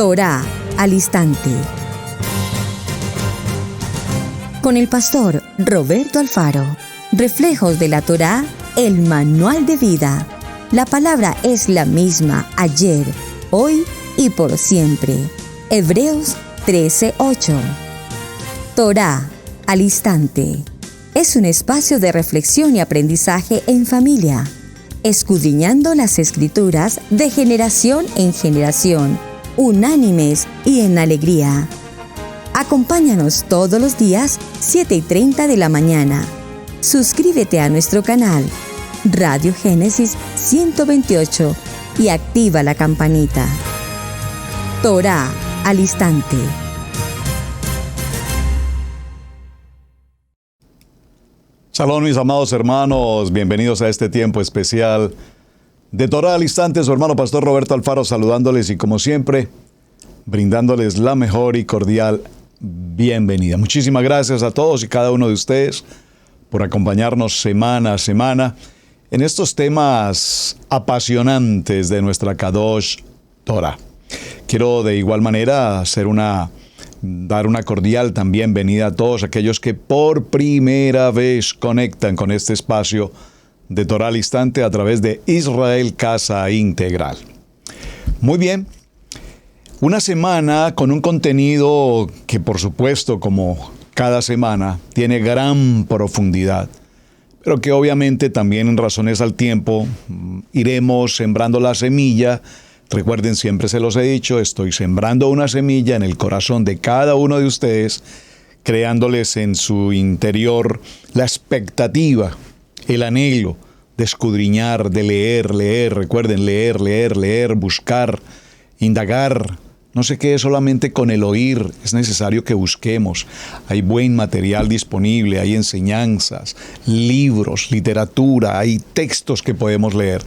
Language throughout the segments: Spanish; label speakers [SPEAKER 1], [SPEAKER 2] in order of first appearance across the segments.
[SPEAKER 1] Torá al instante. Con el pastor Roberto Alfaro. Reflejos de la Torá, el manual de vida. La palabra es la misma ayer, hoy y por siempre. Hebreos 13:8. Torá al instante. Es un espacio de reflexión y aprendizaje en familia, escudriñando las Escrituras de generación en generación, unánimes y en alegría. Acompáñanos todos los días, 7:30 de la mañana. Suscríbete a nuestro canal, Radio Génesis 128, y activa la campanita. Torá al instante.
[SPEAKER 2] Shalom, mis amados hermanos, bienvenidos a este tiempo especial de Torá al instante. Su hermano pastor Roberto Alfaro saludándoles y, como siempre, brindándoles la mejor y cordial bienvenida. Muchísimas gracias a todos y cada uno de ustedes por acompañarnos semana a semana en estos temas apasionantes de nuestra Kadosh Torah. Quiero de igual manera dar una cordial también bienvenida a todos aquellos que por primera vez conectan con este espacio de Torá al instante a través de Israel Casa Integral. Muy bien, una semana con un contenido que, por supuesto, como cada semana, tiene gran profundidad, pero que obviamente también, en razones al tiempo, iremos sembrando la semilla. Recuerden, siempre se los he dicho, estoy sembrando una semilla en el corazón de cada uno de ustedes, creándoles en su interior la expectativa, el anhelo de escudriñar, de leer. Recuerden, leer, buscar, indagar. No se quede solamente con el oír, es necesario que busquemos. Hay buen material disponible, hay enseñanzas, libros, literatura, hay textos que podemos leer.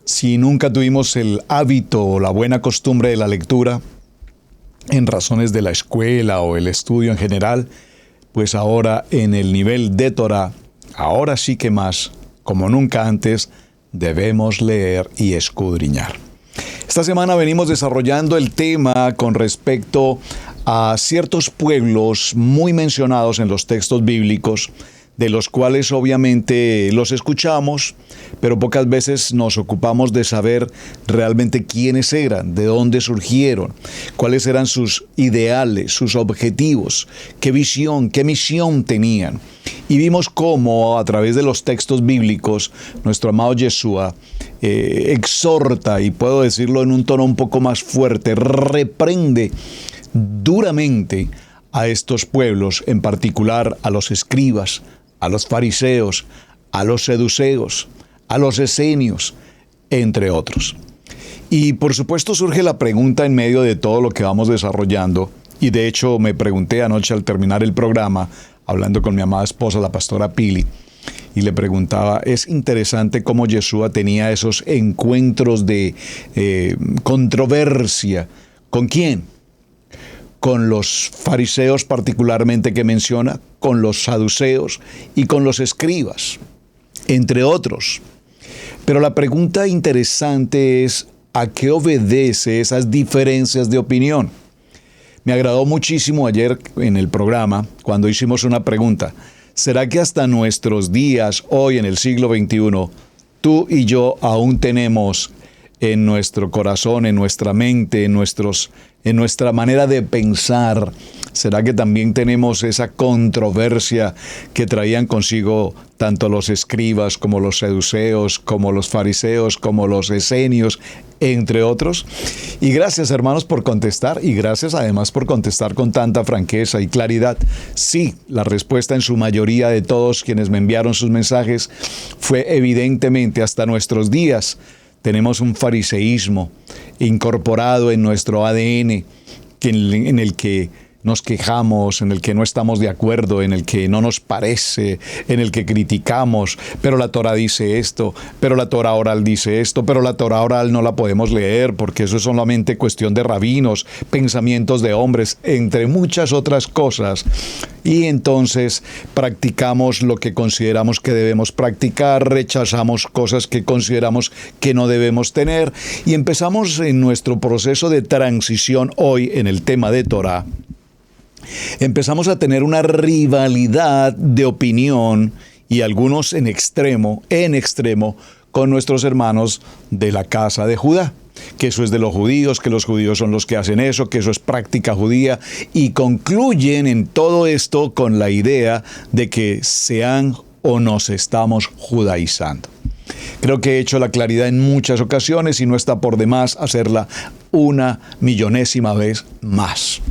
[SPEAKER 2] Si nunca tuvimos el hábito o la buena costumbre de la lectura, en razones de la escuela o el estudio en general, pues ahora en el nivel de Torah, ahora sí que más, como nunca antes, debemos leer y escudriñar. Esta semana venimos desarrollando el tema con respecto a ciertos pueblos muy mencionados en los textos bíblicos, de los cuales obviamente los escuchamos, pero pocas veces nos ocupamos de saber realmente quiénes eran, de dónde surgieron, cuáles eran sus ideales, sus objetivos, qué visión, qué misión tenían. Y vimos cómo a través de los textos bíblicos nuestro amado Yeshua exhorta, y puedo decirlo en un tono un poco más fuerte, reprende duramente a estos pueblos, en particular a los escribas, a los fariseos, a los seduceos, a los esenios, entre otros. Y por supuesto surge la pregunta en medio de todo lo que vamos desarrollando, y de hecho me pregunté anoche al terminar el programa, hablando con mi amada esposa, la pastora Pili, y le preguntaba, es interesante cómo Yeshua tenía esos encuentros de controversia. ¿Con quién? Con los fariseos particularmente que menciona, con los saduceos y con los escribas, entre otros. Pero la pregunta interesante es, ¿a qué obedece esas diferencias de opinión? Me agradó muchísimo ayer en el programa cuando hicimos una pregunta. ¿Será que hasta nuestros días, hoy en el siglo XXI, tú y yo aún tenemos en nuestro corazón, en nuestra mente, en nuestra manera de pensar? ¿Será que también tenemos esa controversia que traían consigo tanto los escribas como los seduceos, como los fariseos, como los esenios, entre otros? Y gracias, hermanos, por contestar, y gracias además por contestar con tanta franqueza y claridad. Sí, la respuesta en su mayoría de todos quienes me enviaron sus mensajes fue evidentemente hasta nuestros días. Tenemos un fariseísmo incorporado en nuestro ADN en el que nos quejamos, en el que no estamos de acuerdo, en el que no nos parece, en el que criticamos, pero la Torá dice esto, pero la Torá oral dice esto, pero la Torá oral no la podemos leer porque eso es solamente cuestión de rabinos, pensamientos de hombres, entre muchas otras cosas. Y entonces practicamos lo que consideramos que debemos practicar, rechazamos cosas que consideramos que no debemos tener y empezamos en nuestro proceso de transición hoy en el tema de Torá. Empezamos a tener una rivalidad de opinión y algunos en extremo, con nuestros hermanos de la casa de Judá. Que eso es de los judíos, que los judíos son los que hacen eso, que eso es práctica judía, y concluyen en todo esto con la idea de que sean o nos estamos judaizando. Creo que he hecho la claridad en muchas ocasiones y no está por demás hacerla una millonésima vez más.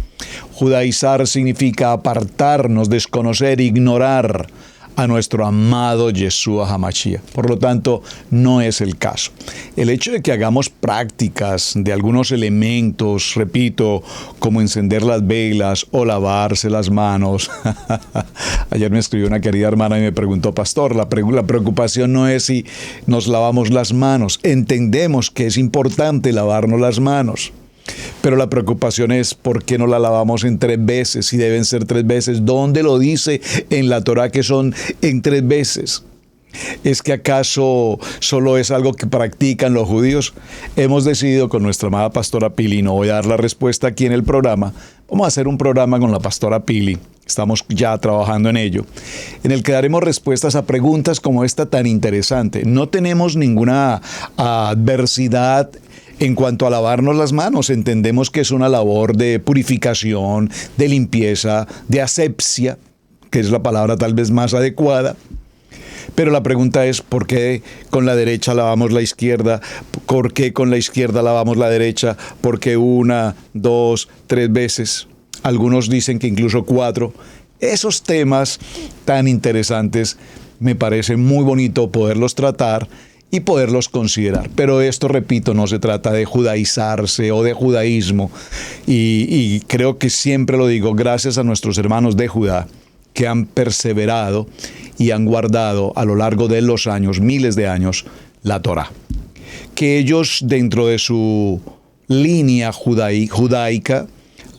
[SPEAKER 2] Judaizar significa apartarnos, desconocer, ignorar a nuestro amado Yeshua HaMashiach. Por lo tanto, no es el caso. El hecho de que hagamos prácticas de algunos elementos, repito, como encender las velas o lavarse las manos. Ayer me escribió una querida hermana y me preguntó, pastor, la preocupación no es si nos lavamos las manos. Entendemos que es importante lavarnos las manos. Pero la preocupación es ¿por qué no la lavamos en 3 veces? Si deben ser 3 veces. ¿Dónde lo dice en la Torá que son en 3 veces? ¿Es que acaso solo es algo que practican los judíos? Hemos decidido con nuestra amada pastora Pili, no voy a dar la respuesta aquí en el programa, vamos a hacer un programa con la pastora Pili, estamos ya trabajando en ello, en el que daremos respuestas a preguntas como esta tan interesante. No tenemos ninguna adversidad en cuanto a lavarnos las manos. Entendemos que es una labor de purificación, de limpieza, de asepsia, que es la palabra tal vez más adecuada. Pero la pregunta es, ¿por qué con la derecha lavamos la izquierda? ¿Por qué con la izquierda lavamos la derecha? ¿Por qué 1, 2, 3 veces? Algunos dicen que incluso 4. Esos temas tan interesantes me parece muy bonito poderlos tratar y poderlos considerar. Pero esto, repito, no se trata de judaizarse o de judaísmo. Y creo que siempre lo digo, gracias a nuestros hermanos de Judá, que han perseverado y han guardado a lo largo de los años, miles de años, la Torá. Que ellos, dentro de su línea judaica,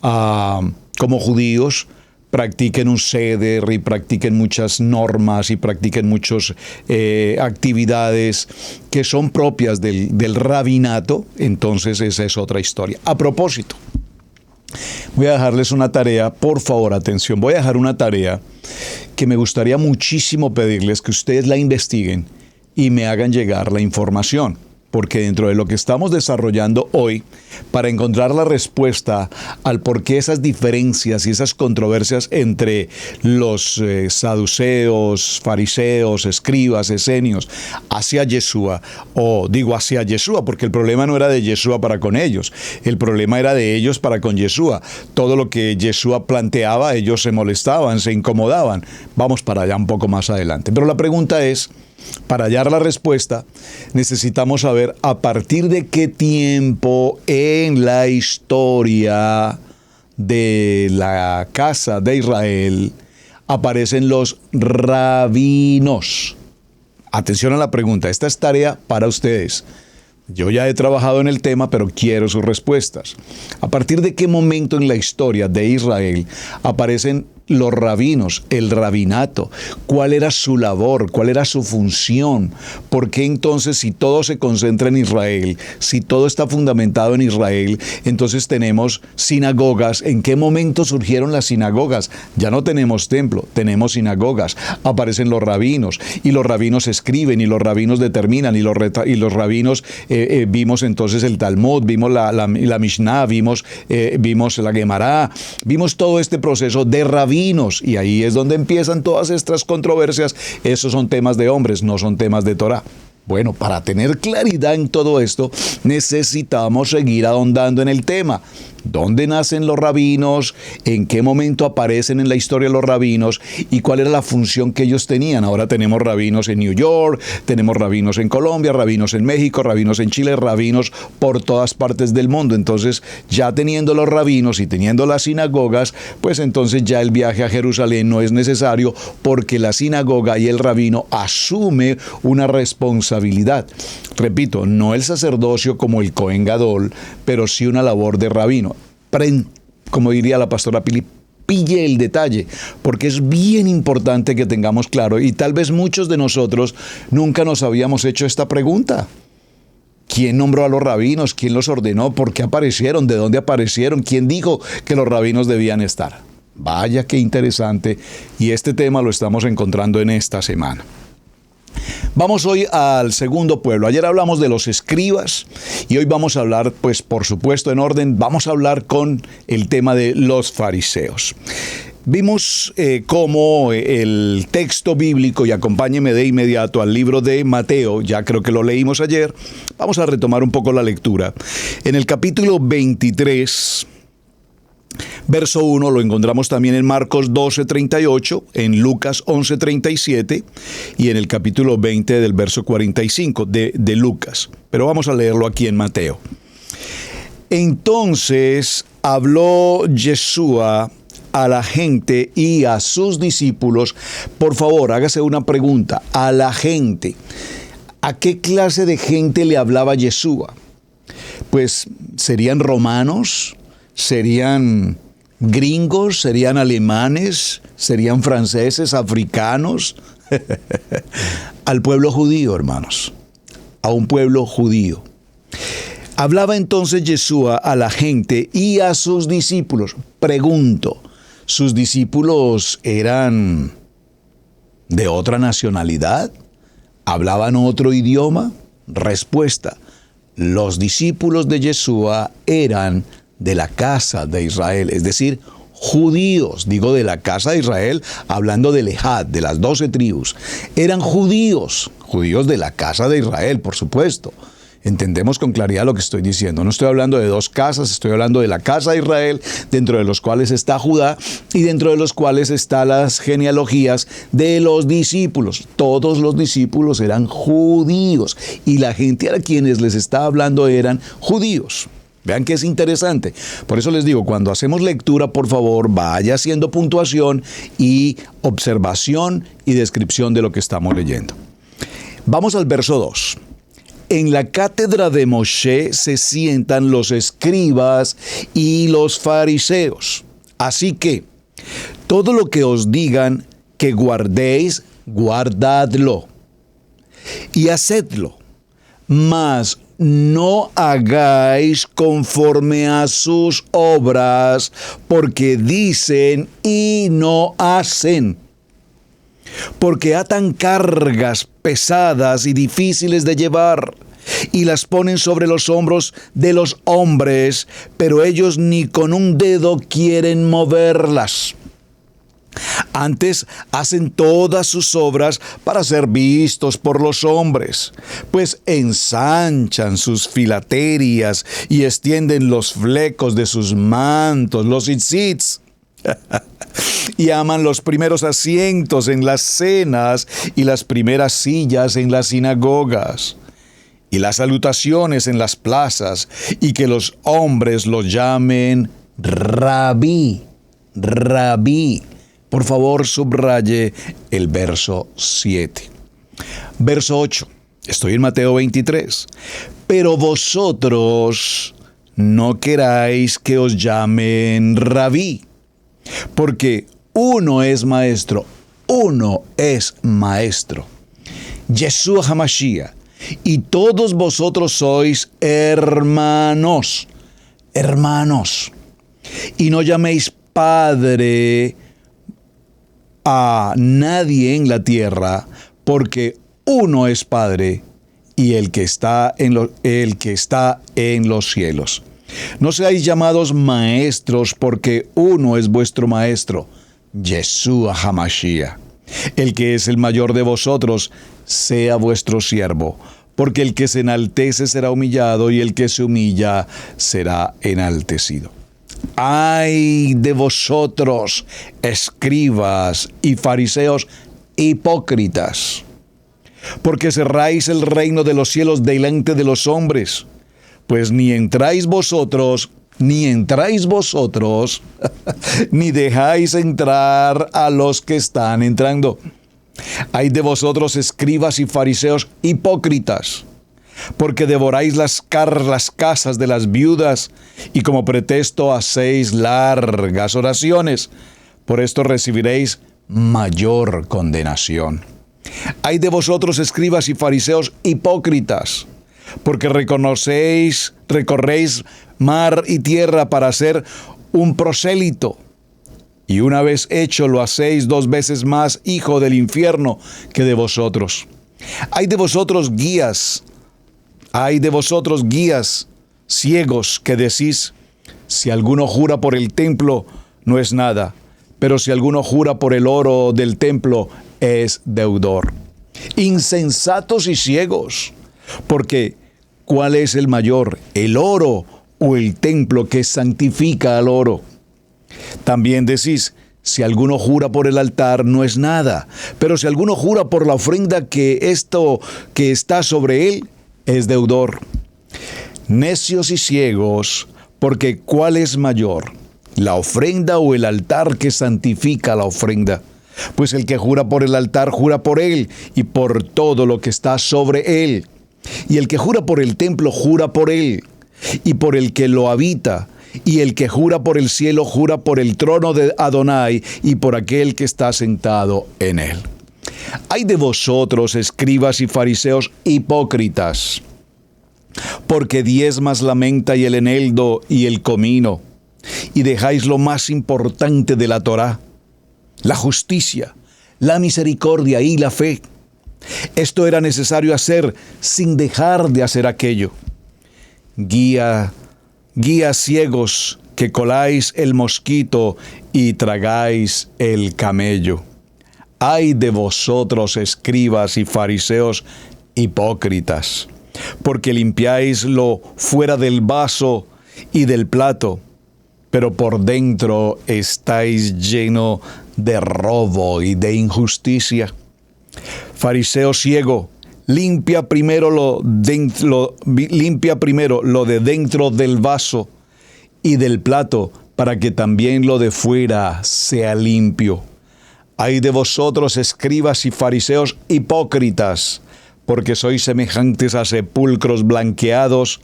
[SPEAKER 2] como judíos, practiquen un seder y practiquen muchas normas y practiquen muchas actividades que son propias del rabinato, entonces esa es otra historia. A propósito, voy a dejarles una tarea, por favor, atención, voy a dejar una tarea que me gustaría muchísimo pedirles que ustedes la investiguen y me hagan llegar la información. Porque dentro de lo que estamos desarrollando hoy, para encontrar la respuesta al por qué esas diferencias y esas controversias entre los saduceos, fariseos, escribas, esenios, hacia Yeshua, o digo hacia Yeshua, porque el problema no era de Yeshua para con ellos, el problema era de ellos para con Yeshua. Todo lo que Yeshua planteaba, ellos se molestaban, se incomodaban. Vamos para allá un poco más adelante. Pero la pregunta es, para hallar la respuesta, necesitamos saber a partir de qué tiempo en la historia de la casa de Israel aparecen los rabinos. Atención a la pregunta, esta es tarea para ustedes. Yo ya he trabajado en el tema, pero quiero sus respuestas. ¿A partir de qué momento en la historia de Israel aparecen los rabinos, el rabinato? ¿Cuál era su labor? ¿Cuál era su función? ¿Por qué entonces, si todo se concentra en Israel, si todo está fundamentado en Israel, entonces tenemos sinagogas? ¿En qué momento surgieron las sinagogas? Ya no tenemos templo, tenemos sinagogas. Aparecen los rabinos y los rabinos escriben y los rabinos determinan y los rabinos vimos entonces el Talmud, vimos la Mishnah, vimos la Gemara, vimos todo este proceso de rabinos. Y ahí es donde empiezan todas estas controversias. Esos son temas de hombres, no son temas de Torá. Bueno, para tener claridad en todo esto, necesitamos seguir ahondando en el tema. dónde nacen los rabinos, en qué momento aparecen en la historia los rabinos y cuál era la función que ellos tenían. Ahora tenemos rabinos en New York, tenemos rabinos en Colombia, rabinos en México, rabinos en Chile, rabinos por todas partes del mundo. Entonces, ya teniendo los rabinos y teniendo las sinagogas, pues entonces ya el viaje a Jerusalén no es necesario, porque la sinagoga y el rabino asume una responsabilidad. Repito, no el sacerdocio como el Cohen Gadol, pero sí una labor de rabino. Como diría la pastora Pili, pille el detalle, porque es bien importante que tengamos claro, y tal vez muchos de nosotros nunca nos habíamos hecho esta pregunta. ¿Quién nombró a los rabinos? ¿Quién los ordenó? ¿Por qué aparecieron? ¿De dónde aparecieron? ¿Quién dijo que los rabinos debían estar? Vaya qué interesante, y este tema lo estamos encontrando en esta semana. Vamos hoy al segundo pueblo. Ayer hablamos de los escribas y hoy vamos a hablar, pues por supuesto en orden, vamos a hablar con el tema de los fariseos. Vimos cómo el texto bíblico, y acompáñeme de inmediato al libro de Mateo, ya creo que lo leímos ayer, vamos a retomar un poco la lectura. En el capítulo 23, verso 1, lo encontramos también en Marcos 12:38, en Lucas 11:37 y en el capítulo 20 del verso 45 de Lucas. Pero vamos a leerlo aquí en Mateo. Entonces habló Yeshua a la gente y a sus discípulos. Por favor, hágase una pregunta. A la gente. ¿A qué clase de gente le hablaba Yeshua? Pues, ¿serían romanos? ¿Serían gringos? ¿Serían alemanes? ¿Serían franceses? ¿Africanos? Al pueblo judío, hermanos. A un pueblo judío. Hablaba entonces Yeshua a la gente y a sus discípulos. Pregunto, ¿sus discípulos eran de otra nacionalidad? ¿Hablaban otro idioma? Respuesta, los discípulos de Yeshua eran de la casa de Israel, es decir, judíos, digo de la casa de Israel, hablando de Lejad, de las 12 tribus. Eran judíos de la casa de Israel, por supuesto. Entendemos con claridad lo que estoy diciendo. No estoy hablando de dos casas, estoy hablando de la casa de Israel, dentro de los cuales está Judá y dentro de los cuales están las genealogías de los discípulos. Todos los discípulos eran judíos y la gente a quienes les está hablando eran judíos. Vean que es interesante. Por eso les digo, cuando hacemos lectura, por favor, vaya haciendo puntuación y observación y descripción de lo que estamos leyendo. Vamos al verso 2. En la cátedra de Moshe se sientan los escribas y los fariseos. Así que, todo lo que os digan que guardéis, guardadlo y hacedlo, mas no hagáis conforme a sus obras, porque dicen y no hacen. Porque atan cargas pesadas y difíciles de llevar, y las ponen sobre los hombros de los hombres, pero ellos ni con un dedo quieren moverlas. Antes hacen todas sus obras para ser vistos por los hombres, pues ensanchan sus filaterias y extienden los flecos de sus mantos, los tzitzits. Y aman los primeros asientos en las cenas y las primeras sillas en las sinagogas y las salutaciones en las plazas, y que los hombres los llamen rabí, rabí. Por favor, subraye el verso 7. Verso 8. Estoy en Mateo 23. Pero vosotros no queráis que os llamen rabí, porque uno es maestro, Yeshua HaMashiach, y todos vosotros sois hermanos, y no llaméis Padre a nadie en la tierra, porque uno es Padre, y el que está en los cielos. No seáis llamados maestros, porque uno es vuestro maestro, Yeshua HaMashiach. El que es el mayor de vosotros, sea vuestro siervo, porque el que se enaltece será humillado, y el que se humilla será enaltecido. ¡Ay de vosotros, escribas y fariseos hipócritas! Porque cerráis el reino de los cielos delante de los hombres, pues ni entráis vosotros, ni dejáis entrar a los que están entrando. ¡Ay de vosotros, escribas y fariseos hipócritas! Porque devoráis las casas de las viudas y como pretexto hacéis largas oraciones. Por esto recibiréis mayor condenación. ¡Ay de vosotros, escribas y fariseos hipócritas! Porque recorréis mar y tierra para ser un prosélito. Y una vez hecho lo hacéis 2 veces más hijo del infierno que de vosotros. ¡Ay de vosotros, guías! ¡Ay de vosotros, guías ciegos, que decís, si alguno jura por el templo, no es nada, pero si alguno jura por el oro del templo, es deudor! Insensatos y ciegos, porque ¿cuál es el mayor, el oro o el templo que santifica al oro? También decís, si alguno jura por el altar, no es nada, pero si alguno jura por la ofrenda que está sobre él, es deudor. Necios y ciegos, porque ¿cuál es mayor, la ofrenda o el altar que santifica la ofrenda? Pues el que jura por el altar, jura por él y por todo lo que está sobre él. Y el que jura por el templo, jura por él y por el que lo habita. Y el que jura por el cielo, jura por el trono de Adonai y por aquel que está sentado en él. ¡Ay de vosotros, escribas y fariseos hipócritas! Porque diezmas la menta y el eneldo y el comino, y dejáis lo más importante de la Torá, la justicia, la misericordia y la fe. Esto era necesario hacer sin dejar de hacer aquello. Guías ciegos, que coláis el mosquito y tragáis el camello. ¡Ay de vosotros, escribas y fariseos hipócritas! Porque limpiáis lo fuera del vaso y del plato, pero por dentro estáis lleno de robo y de injusticia. Fariseo ciego, limpia primero lo de dentro del vaso y del plato, para que también lo de fuera sea limpio. ¡Ay de vosotros, escribas y fariseos hipócritas! Porque sois semejantes a sepulcros blanqueados,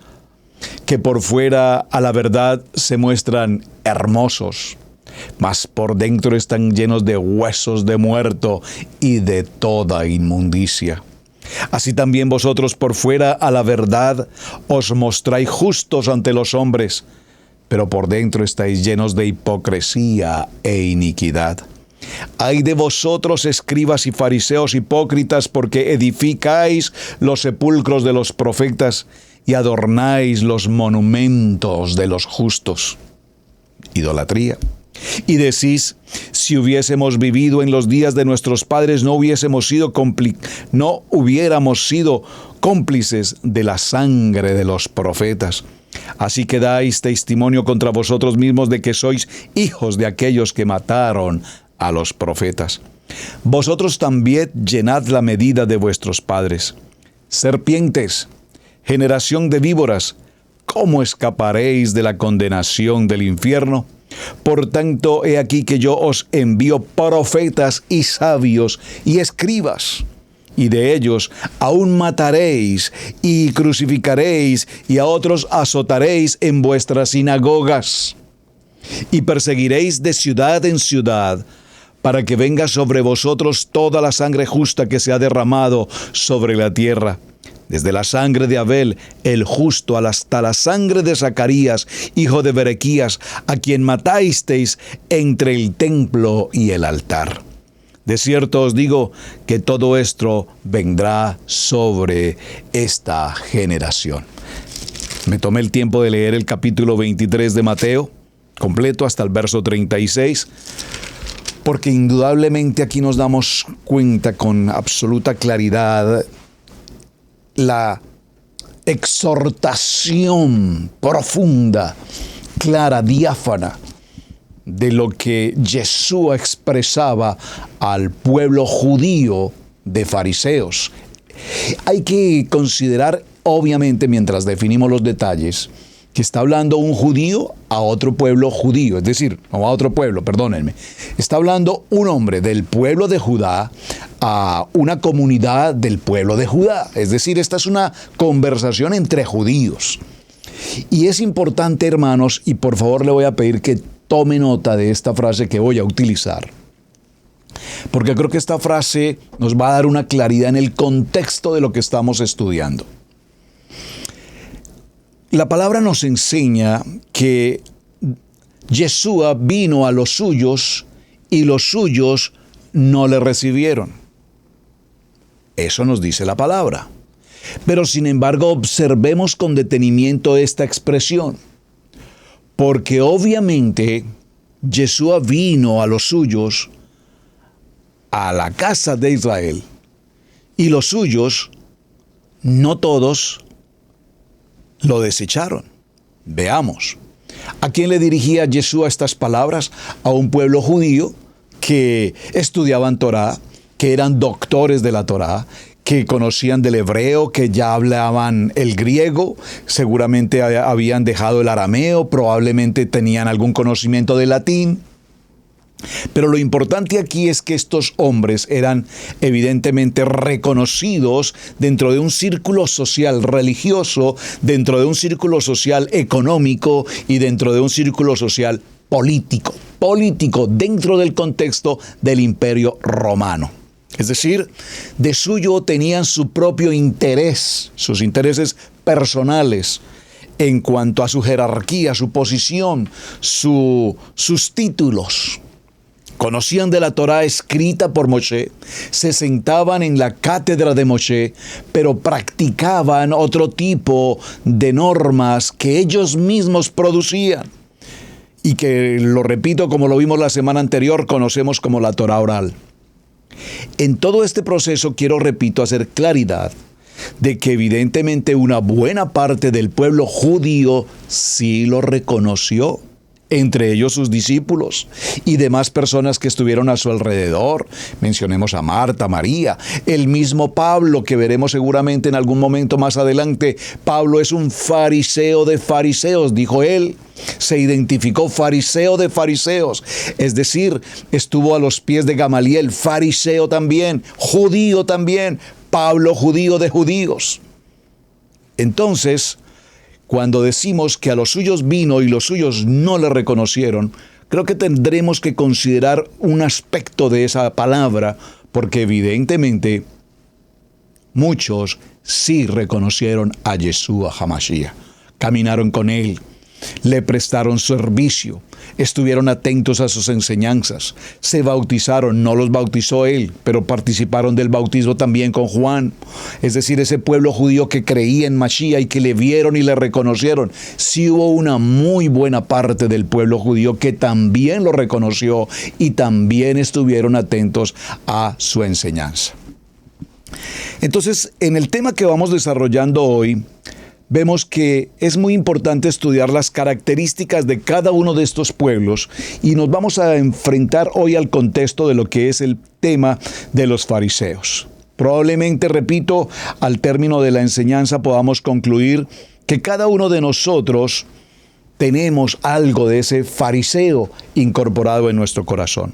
[SPEAKER 2] que por fuera a la verdad se muestran hermosos, mas por dentro están llenos de huesos de muerto y de toda inmundicia. Así también vosotros por fuera a la verdad os mostráis justos ante los hombres, pero por dentro estáis llenos de hipocresía e iniquidad. ¡Ay de vosotros, escribas y fariseos hipócritas, porque edificáis los sepulcros de los profetas y adornáis los monumentos de los justos! Idolatría. Y decís, si hubiésemos vivido en los días de nuestros padres, no hubiéramos sido cómplices de la sangre de los profetas. Así que dais testimonio contra vosotros mismos de que sois hijos de aquellos que mataron a los profetas. Vosotros también llenad la medida de vuestros padres. Serpientes, generación de víboras, ¿cómo escaparéis de la condenación del infierno? Por tanto, he aquí que yo os envío profetas y sabios y escribas, y de ellos aún mataréis y crucificaréis, y a otros azotaréis en vuestras sinagogas, y perseguiréis de ciudad en ciudad, para que venga sobre vosotros toda la sangre justa que se ha derramado sobre la tierra, desde la sangre de Abel, el justo, hasta la sangre de Zacarías, hijo de Berequías, a quien matasteis entre el templo y el altar. De cierto os digo que todo esto vendrá sobre esta generación. Me tomé el tiempo de leer el capítulo 23 de Mateo, completo hasta el verso 36, porque indudablemente aquí nos damos cuenta con absoluta claridad la exhortación profunda, clara, diáfana de lo que Yeshua expresaba al pueblo judío de fariseos. Hay que considerar, obviamente, mientras definimos los detalles, que está hablando un judío a otro pueblo judío, es decir, no a otro pueblo, perdónenme. Está hablando un hombre del pueblo de Judá a una comunidad del pueblo de Judá. Es decir, esta es una conversación entre judíos. Y es importante, hermanos, y por favor le voy a pedir que tome nota de esta frase que voy a utilizar, porque creo que esta frase nos va a dar una claridad en el contexto de lo que estamos estudiando. La palabra nos enseña que Yeshua vino a los suyos y los suyos no le recibieron. Eso nos dice la palabra. Pero sin embargo, observemos con detenimiento esta expresión, porque obviamente Yeshua vino a los suyos, a la casa de Israel, y los suyos, no todos, lo desecharon. Veamos. ¿A quién le dirigía Yeshua estas palabras? A un pueblo judío que estudiaban Torá, que eran doctores de la Torá, que conocían del hebreo, que ya hablaban el griego, seguramente habían dejado el arameo, probablemente tenían algún conocimiento del latín. Pero lo importante aquí es que estos hombres eran evidentemente reconocidos dentro de un círculo social religioso, dentro de un círculo social económico y dentro de un círculo social político dentro del contexto del Imperio Romano. Es decir, de suyo tenían su propio interés, sus intereses personales en cuanto a su jerarquía, su posición, sus títulos. Conocían de la Torá escrita por Moshe, se sentaban en la cátedra de Moshe, pero practicaban otro tipo de normas que ellos mismos producían y que, lo repito, como lo vimos la semana anterior, conocemos como la Torá oral. En todo este proceso quiero, repito, hacer claridad de que evidentemente una buena parte del pueblo judío sí lo reconoció, entre ellos sus discípulos y demás personas que estuvieron a su alrededor. Mencionemos a Marta, María, el mismo Pablo, que veremos seguramente en algún momento más adelante. Pablo es un fariseo de fariseos, dijo él. Se identificó fariseo de fariseos, es decir, estuvo a los pies de Gamaliel, fariseo también, judío también, Pablo judío de judíos. Entonces, cuando decimos que a los suyos vino y los suyos no le reconocieron, creo que tendremos que considerar un aspecto de esa palabra, porque evidentemente muchos sí reconocieron a Yeshua HaMashiach, caminaron con él, le prestaron servicio, estuvieron atentos a sus enseñanzas, se bautizaron, no los bautizó él, pero participaron del bautismo también con Juan. Es decir, ese pueblo judío que creía en Mashiach y que le vieron y le reconocieron, sí hubo una muy buena parte del pueblo judío que también lo reconoció y también estuvieron atentos a su enseñanza. Entonces, en el tema que vamos desarrollando hoy, vemos que es muy importante estudiar las características de cada uno de estos pueblos y nos vamos a enfrentar hoy al contexto de lo que es el tema de los fariseos. Probablemente, repito, al término de la enseñanza podamos concluir que cada uno de nosotros tenemos algo de ese fariseo incorporado en nuestro corazón.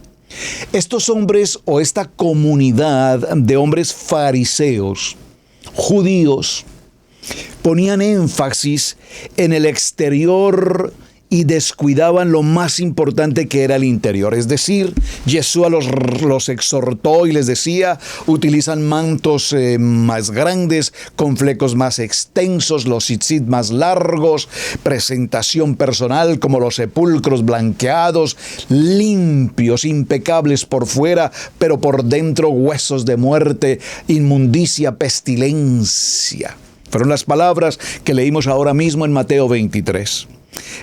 [SPEAKER 2] Estos hombres o esta comunidad de hombres fariseos, judíos, ponían énfasis en el exterior y descuidaban lo más importante que era el interior. Es decir, Yeshua los exhortó y les decía, utilizan mantos más grandes, con flecos más extensos, los tzitzit más largos, presentación personal como los sepulcros blanqueados, limpios, impecables por fuera, pero por dentro huesos de muerte, inmundicia, pestilencia. Fueron las palabras que leímos ahora mismo en Mateo 23.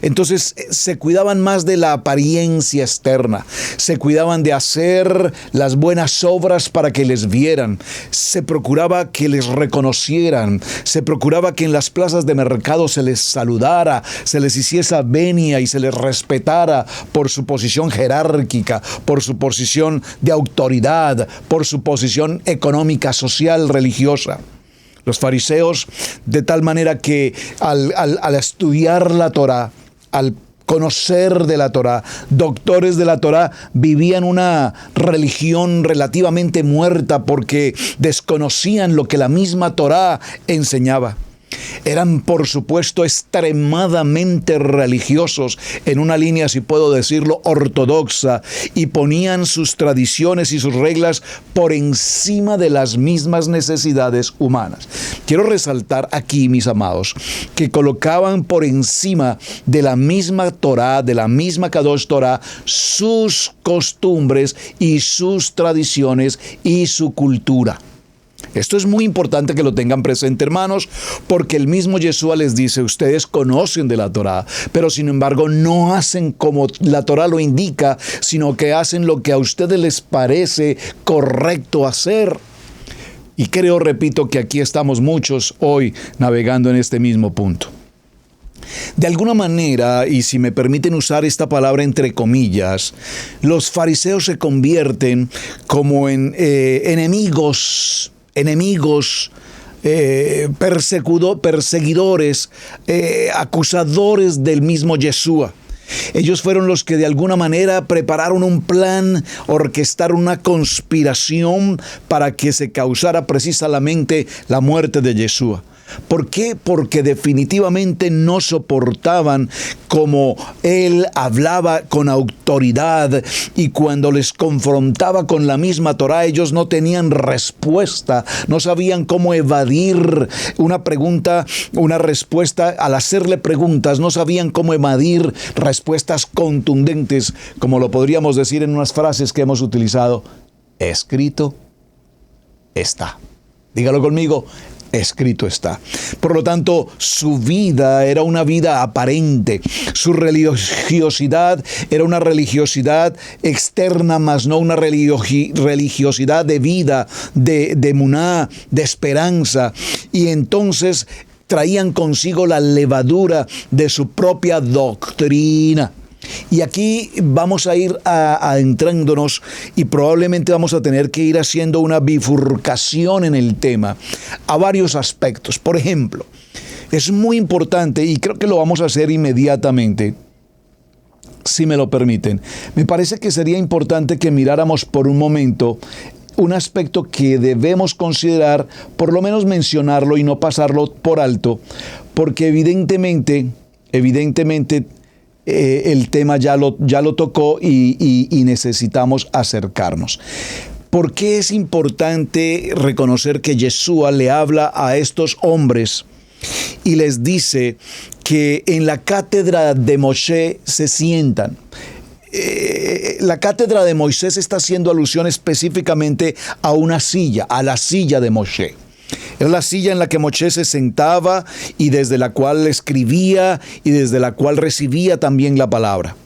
[SPEAKER 3] Entonces se cuidaban más de la apariencia externa, se cuidaban de hacer las buenas obras para que les vieran, se procuraba que les reconocieran, se procuraba que en las plazas de mercado se les saludara, se les hiciese venia y se les respetara por su posición jerárquica, por su posición de autoridad, por su posición económica, social, religiosa. Los fariseos, de tal manera que al estudiar la Torá, al conocer de la Torá, doctores de la Torá, vivían una religión relativamente muerta porque desconocían lo que la misma Torá enseñaba. Eran, por supuesto, extremadamente religiosos, en una línea, si puedo decirlo, ortodoxa, y ponían sus tradiciones y sus reglas por encima de las mismas necesidades humanas. Quiero resaltar aquí, mis amados, que colocaban por encima de la misma Torá, de la misma Kadosh Torá, sus costumbres y sus tradiciones y su cultura. Esto es muy importante que lo tengan presente, hermanos, porque el mismo Yeshua les dice: ustedes conocen de la Torá, pero sin embargo no hacen como la Torá lo indica, sino que hacen lo que a ustedes les parece correcto hacer. Y creo, repito, que aquí estamos muchos hoy navegando en este mismo punto. De alguna manera, y si me permiten usar esta palabra entre comillas, los fariseos se convierten como en enemigos, perseguidores, acusadores del mismo Yeshua. Ellos fueron los que de alguna manera prepararon un plan, orquestaron una conspiración para que se causara precisamente la muerte de Yeshua. ¿Por qué? Porque definitivamente no soportaban cómo él hablaba con autoridad, y cuando les confrontaba con la misma Torá, ellos no tenían respuesta, no sabían cómo evadir una pregunta, una respuesta. Al hacerle preguntas, no sabían cómo evadir respuestas contundentes, como lo podríamos decir en unas frases que hemos utilizado: escrito está. Dígalo conmigo: escrito está. Por lo tanto, su vida era una vida aparente. Su religiosidad era una religiosidad externa, mas no una religiosidad de vida, de emuná, de esperanza. Y entonces traían consigo la levadura de su propia doctrina. Y aquí vamos a ir adentrándonos, y probablemente vamos a tener que ir haciendo una bifurcación en el tema a varios aspectos. Por ejemplo, es muy importante, y creo que lo vamos a hacer inmediatamente, si me lo permiten. Me parece que sería importante que miráramos por un momento un aspecto que debemos considerar, por lo menos mencionarlo y no pasarlo por alto, porque evidentemente el tema ya lo tocó y necesitamos acercarnos. ¿Por qué es importante reconocer que Yeshua le habla a estos hombres y les dice que en la cátedra de Moshe se sientan? La cátedra de Moisés está haciendo alusión específicamente a una silla, a la silla de Moshe. Era la silla en la que Moshe se sentaba y desde la cual escribía y desde la cual recibía también la palabra.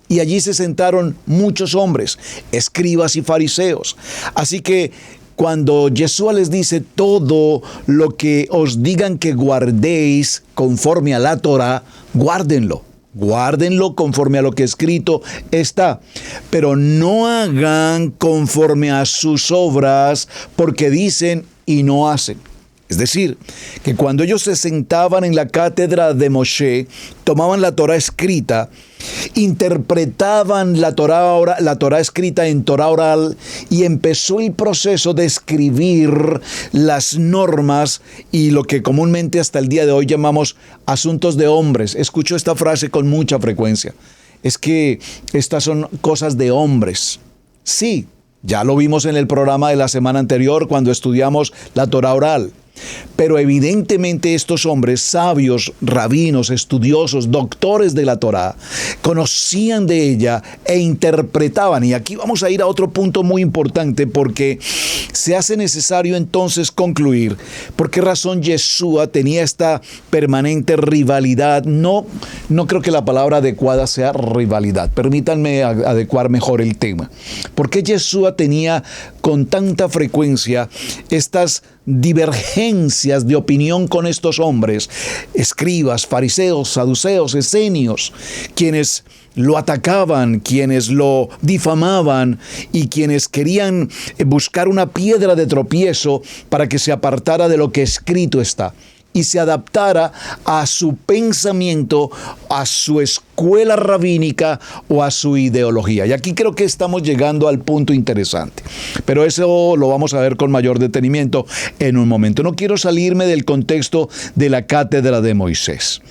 [SPEAKER 3] Y allí se sentaron muchos hombres, escribas y fariseos. Así que cuando Yeshua les dice: todo lo que os digan que guardéis conforme a la Torá, guárdenlo. Guárdenlo conforme a lo que escrito está, pero no hagan conforme a sus obras, porque dicen y no hacen. Es decir, que cuando ellos se sentaban en la cátedra de Moshe, tomaban la Torá escrita, interpretaban la Torá escrita en Torá oral, y empezó el proceso de escribir las normas y lo que comúnmente hasta el día de hoy llamamos asuntos de hombres. Escucho esta frase con mucha frecuencia: es que estas son cosas de hombres. Sí, ya lo vimos en el programa de la semana anterior cuando estudiamos la Torá oral. Pero evidentemente estos hombres sabios, rabinos, estudiosos, doctores de la Torá, conocían de ella e interpretaban. Y aquí vamos a ir a otro punto muy importante, porque se hace necesario entonces concluir por qué razón Yeshua tenía esta permanente rivalidad. No creo que la palabra adecuada sea rivalidad. Permítanme adecuar mejor el tema. ¿Por qué Yeshua tenía con tanta frecuencia estas divergencias de opinión con estos hombres, escribas, fariseos, saduceos, esenios, quienes lo atacaban, quienes lo difamaban y quienes querían buscar una piedra de tropiezo para que se apartara de lo que escrito está y se adaptara a su pensamiento, a su escuela rabínica o a su ideología? Y aquí creo que estamos llegando al punto interesante, pero eso lo vamos a ver con mayor detenimiento en un momento. No quiero salirme del contexto de la cátedra de Moisés.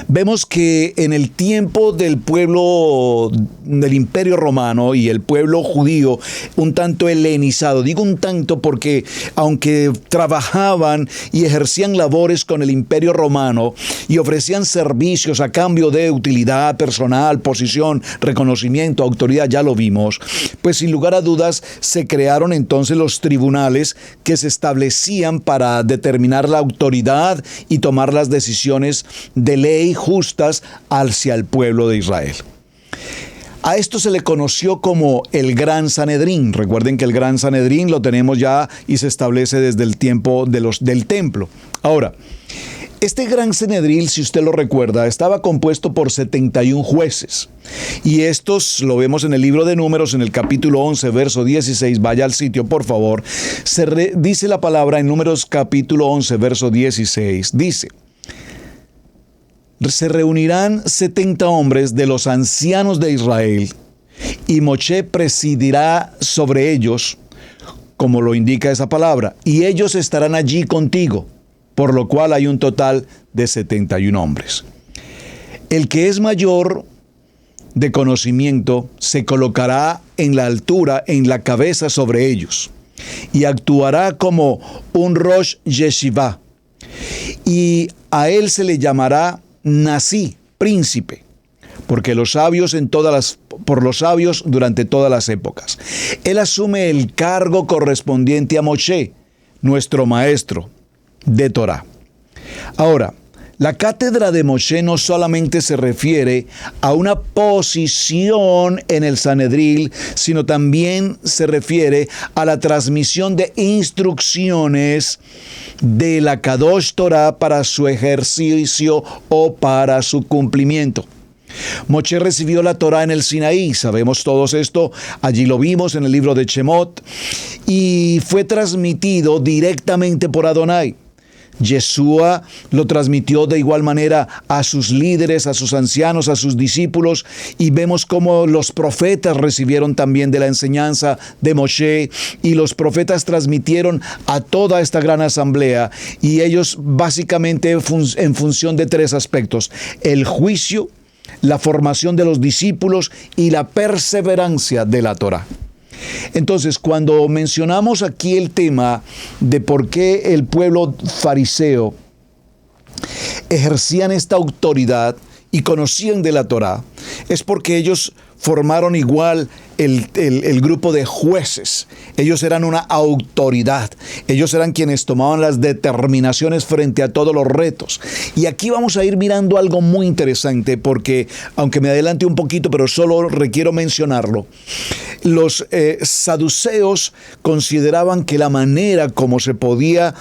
[SPEAKER 3] Vemos que en el tiempo del pueblo del Imperio Romano y el pueblo judío, un tanto helenizado, digo un tanto porque aunque trabajaban y ejercían labores con el Imperio Romano y ofrecían servicios a cambio de utilidad personal, posición, reconocimiento, autoridad, ya lo vimos, pues sin lugar a dudas se crearon entonces los tribunales que se establecían para determinar la autoridad y tomar las decisiones de ley justas hacia el pueblo de Israel. A esto se le conoció como el Gran Sanedrín. Recuerden que el Gran Sanedrín lo tenemos ya y se establece desde el tiempo del templo. Ahora, este Gran Sanedrín, si usted lo recuerda, estaba compuesto por 71 jueces. Y estos, lo vemos en el libro de Números, en el capítulo 11, verso 16. Vaya al sitio, por favor. Dice la palabra en Números capítulo 11, verso 16. Dice: se reunirán 70 hombres de los ancianos de Israel, y Moshe presidirá sobre ellos, como lo indica esa palabra, y ellos estarán allí contigo, por lo cual hay un total de 71 hombres. El que es mayor de conocimiento se colocará en la altura, en la cabeza sobre ellos, y actuará como un Rosh Yeshiva, y a él se le llamará Nasí, príncipe, porque por los sabios durante todas las épocas. Él asume el cargo correspondiente a Moshe, nuestro maestro de Torá. Ahora, la cátedra de Moshe no solamente se refiere a una posición en el Sanedril, sino también se refiere a la transmisión de instrucciones de la Kadosh Torah para su ejercicio o para su cumplimiento. Moshe recibió la Torá en el Sinaí, sabemos todos esto, allí lo vimos en el libro de Shemot, y fue transmitido directamente por Adonai. Yeshua lo transmitió de igual manera a sus líderes, a sus ancianos, a sus discípulos, y vemos cómo los profetas recibieron también de la enseñanza de Moshe, y los profetas transmitieron a toda esta gran asamblea, y ellos básicamente en función de 3 aspectos: el juicio, la formación de los discípulos y la perseverancia de la Torá. Entonces, cuando mencionamos aquí el tema de por qué el pueblo fariseo ejercían esta autoridad y conocían de la Torá, es porque ellos formaron igual el grupo de jueces. Ellos eran una autoridad. Ellos eran quienes tomaban las determinaciones frente a todos los retos. Y aquí vamos a ir mirando algo muy interesante, porque, aunque me adelante un poquito, pero solo requiero mencionarlo, los saduceos consideraban que la manera como se podía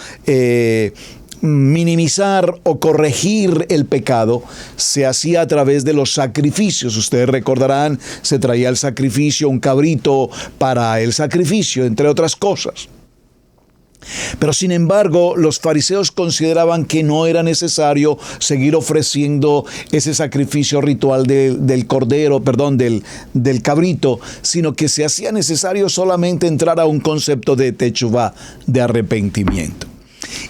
[SPEAKER 3] minimizar o corregir el pecado se hacía a través de los sacrificios. Ustedes recordarán, se traía el sacrificio, un cabrito para el sacrificio, entre otras cosas. Pero sin embargo, los fariseos consideraban que no era necesario seguir ofreciendo ese sacrificio ritual del cordero, del cabrito, sino que se hacía necesario solamente entrar a un concepto de techuvá, de arrepentimiento.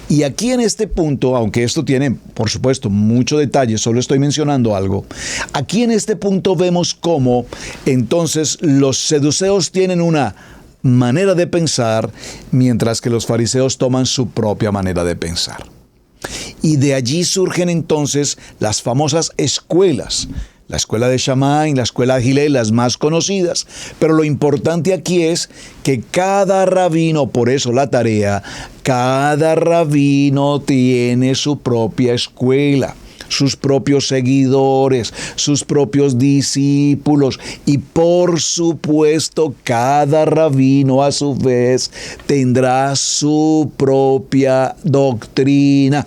[SPEAKER 3] Y aquí en este punto, aunque esto tiene, por supuesto, mucho detalle, solo estoy mencionando algo, aquí en este punto vemos cómo entonces los saduceos tienen una manera de pensar, mientras que los fariseos toman su propia manera de pensar. Y de allí surgen entonces las famosas escuelas. La escuela de Shammai, la escuela de Hillel, las más conocidas. Pero lo importante aquí es que cada rabino, por eso la tarea, cada rabino tiene su propia escuela, sus propios seguidores, sus propios discípulos. Y por supuesto, cada rabino a su vez tendrá su propia doctrina.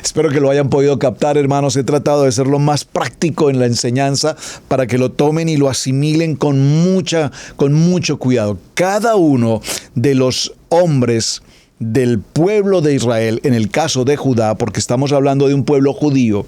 [SPEAKER 3] Espero que lo hayan podido captar, hermanos. He tratado de ser lo más práctico en la enseñanza para que lo tomen y lo asimilen con mucho cuidado. Cada uno de los hombres del pueblo de Israel, en el caso de Judá, porque estamos hablando de un pueblo judío,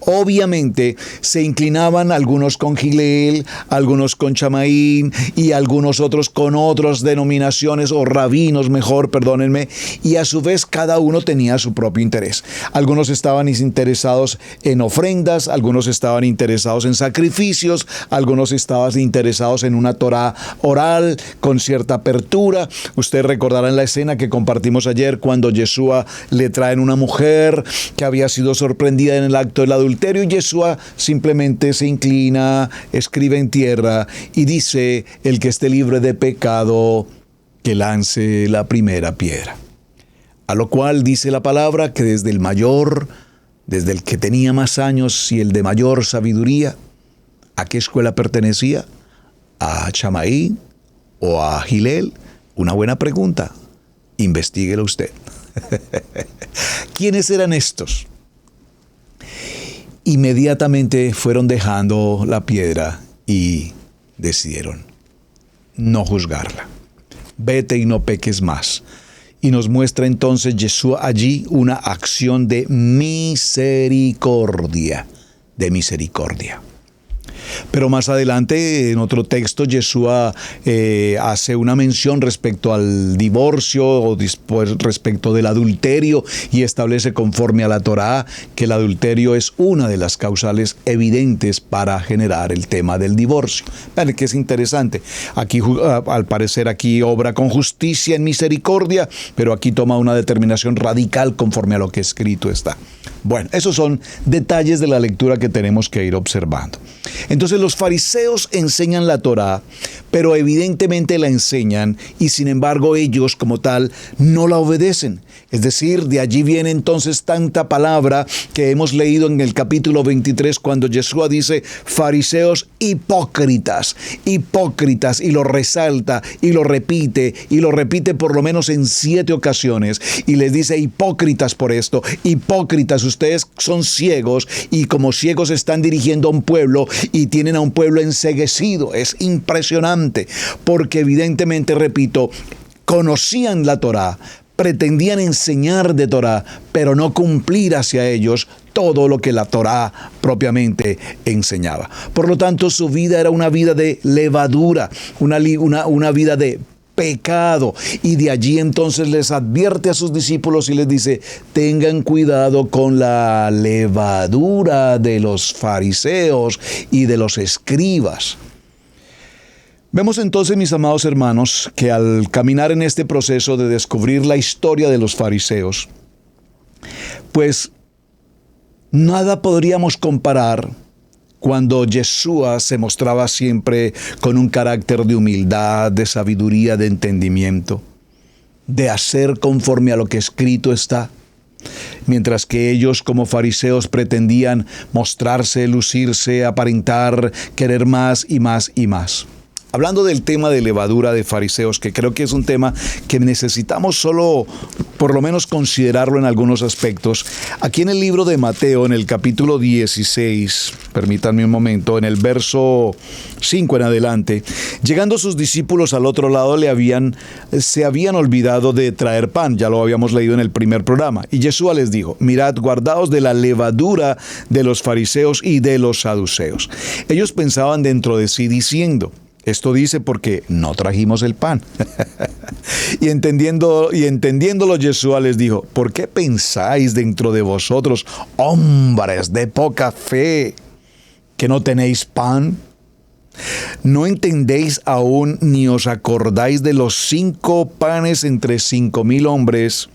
[SPEAKER 3] obviamente se inclinaban algunos con Hillel, algunos con Shammai y algunos otros con otras denominaciones o rabinos, mejor, perdónenme, y a su vez cada uno tenía su propio interés. Algunos estaban interesados en ofrendas, algunos estaban interesados en sacrificios, algunos estaban interesados en una Torá oral con cierta apertura. Ustedes recordarán la escena que compartimos ayer cuando Yeshua le traen una mujer que había sido sorprendida en el acto del adulterio y Yeshua simplemente se inclina, escribe en tierra y dice: el que esté libre de pecado, que lance la primera piedra. A lo cual dice la palabra que desde el mayor, desde el que tenía más años y el de mayor sabiduría, ¿a qué escuela pertenecía? ¿A Shammai o a Hillel? Una buena pregunta. Investíguelo usted. ¿Quiénes eran estos? Inmediatamente fueron dejando la piedra y decidieron no juzgarla. Vete y no peques más. Y nos muestra entonces Yeshua allí una acción de misericordia. Pero más adelante, en otro texto, Yeshua hace una mención respecto al divorcio o después respecto del adulterio y establece conforme a la Torá que el adulterio es una de las causales evidentes para generar el tema del divorcio. Vale, que es interesante. Aquí, al parecer, aquí obra con justicia en misericordia, pero aquí toma una determinación radical conforme a lo que escrito está. Bueno, esos son detalles de la lectura que tenemos que ir observando. Entonces los fariseos enseñan la Torá, pero evidentemente la enseñan y sin embargo ellos como tal no la obedecen. Es decir, de allí viene entonces tanta palabra que hemos leído en el capítulo 23 cuando Yeshua dice fariseos hipócritas, y lo resalta y lo repite por lo menos en 7 ocasiones y les dice hipócritas por esto, hipócritas, ustedes son ciegos y como ciegos están dirigiendo a un pueblo y tienen a un pueblo enceguecido. Es impresionante porque evidentemente, repito, conocían la Torá, pretendían enseñar de Torá, pero no cumplir hacia ellos todo lo que la Torá propiamente enseñaba. Por lo tanto, su vida era una vida de levadura, una vida de pecado. Y de allí entonces les advierte a sus discípulos y les dice: tengan cuidado con la levadura de los fariseos y de los escribas. Vemos entonces, mis amados hermanos, que al caminar en este proceso de descubrir la historia de los fariseos, pues nada podríamos comparar cuando Yeshua se mostraba siempre con un carácter de humildad, de sabiduría, de entendimiento, de hacer conforme a lo que escrito está, mientras que ellos como fariseos pretendían mostrarse, lucirse, aparentar, querer más y más y más. Hablando del tema de levadura de fariseos, que creo que es un tema que necesitamos solo por lo menos considerarlo en algunos aspectos, aquí en el libro de Mateo, en el capítulo 16, permítanme un momento, en el verso 5 en adelante, llegando sus discípulos al otro lado se habían olvidado de traer pan, ya lo habíamos leído en el primer programa, y Yeshua les dijo: mirad, guardaos de la levadura de los fariseos y de los saduceos. Ellos pensaban dentro de sí diciendo: esto dice porque no trajimos el pan. y entendiéndolo, Yeshua les dijo: ¿por qué pensáis dentro de vosotros, hombres de poca fe, que no tenéis pan? ¿No entendéis aún ni os acordáis de los 5 panes entre 5,000 hombres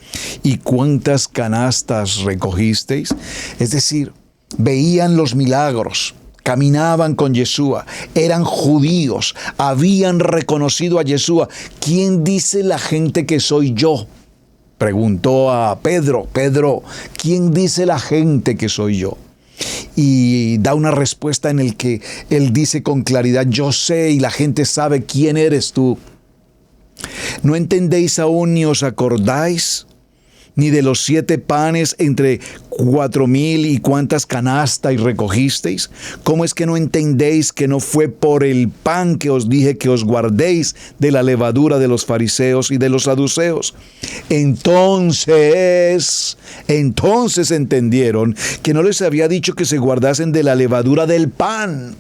[SPEAKER 3] y cuántas canastas recogisteis? Es decir, veían los milagros, caminaban con Yeshua, eran judíos, habían reconocido a Yeshua. ¿Quién dice la gente que soy yo? Preguntó a Pedro, ¿quién dice la gente que soy yo? Y da una respuesta en el que él dice con claridad, yo sé, y la gente sabe quién eres tú. ¿No entendéis aún ni os acordáis ni de los 7 panes entre 4,000 y cuántas canastas recogisteis? ¿Cómo es que no entendéis que no fue por el pan que os dije que os guardéis de la levadura de los fariseos y de los saduceos? Entonces entendieron que no les había dicho que se guardasen de la levadura del pan,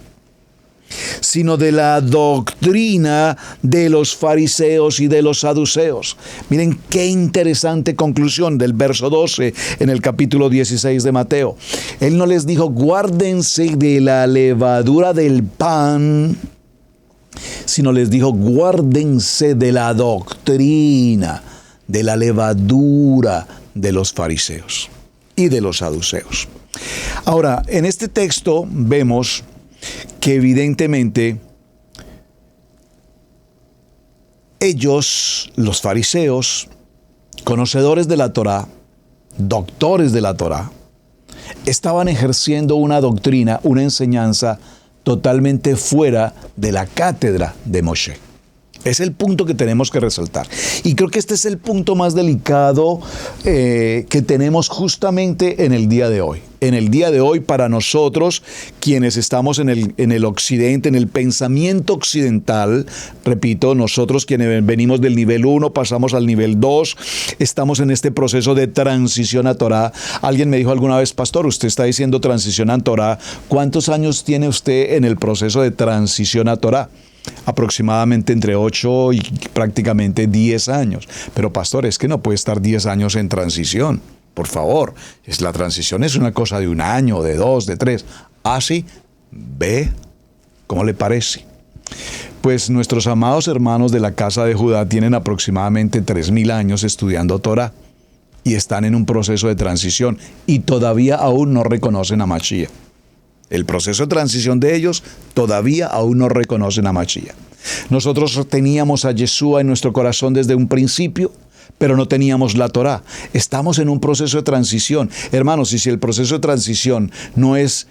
[SPEAKER 3] sino de la doctrina de los fariseos y de los saduceos. Miren qué interesante conclusión del verso 12 en el capítulo 16 de Mateo. Él no les dijo, guárdense de la levadura del pan, sino les dijo, guárdense de la doctrina, de la levadura de los fariseos y de los saduceos. Ahora, en este texto vemos que evidentemente ellos, los fariseos, conocedores de la Torá, doctores de la Torá, estaban ejerciendo una doctrina, una enseñanza totalmente fuera de la cátedra de Moshe. Es el punto que tenemos que resaltar. Y creo que este es el punto más delicado que tenemos justamente en el día de hoy. En el día de hoy, para nosotros, quienes estamos en el occidente, en el pensamiento occidental, repito, nosotros quienes venimos del nivel 1, pasamos al nivel 2, estamos en este proceso de transición a Torá. Alguien me dijo alguna vez, pastor, usted está diciendo transición a Torá. ¿Cuántos años tiene usted en el proceso de transición a Torá? Aproximadamente entre 8 y prácticamente 10 años. Pero pastor, es que no puede estar 10 años en transición. Por favor, la transición es una cosa de 1 año, de 2, de 3. Así, ve, ¿cómo le parece? Pues nuestros amados hermanos de la casa de Judá tienen aproximadamente 3,000 años estudiando Torah y están en un proceso de transición y todavía aún no reconocen a Mashiach. El proceso de transición de ellos todavía aún no reconocen a Mashiach. Nosotros teníamos a Yeshua en nuestro corazón desde un principio, pero no teníamos la Torá. Estamos en un proceso de transición. Hermanos, y si el proceso de transición no es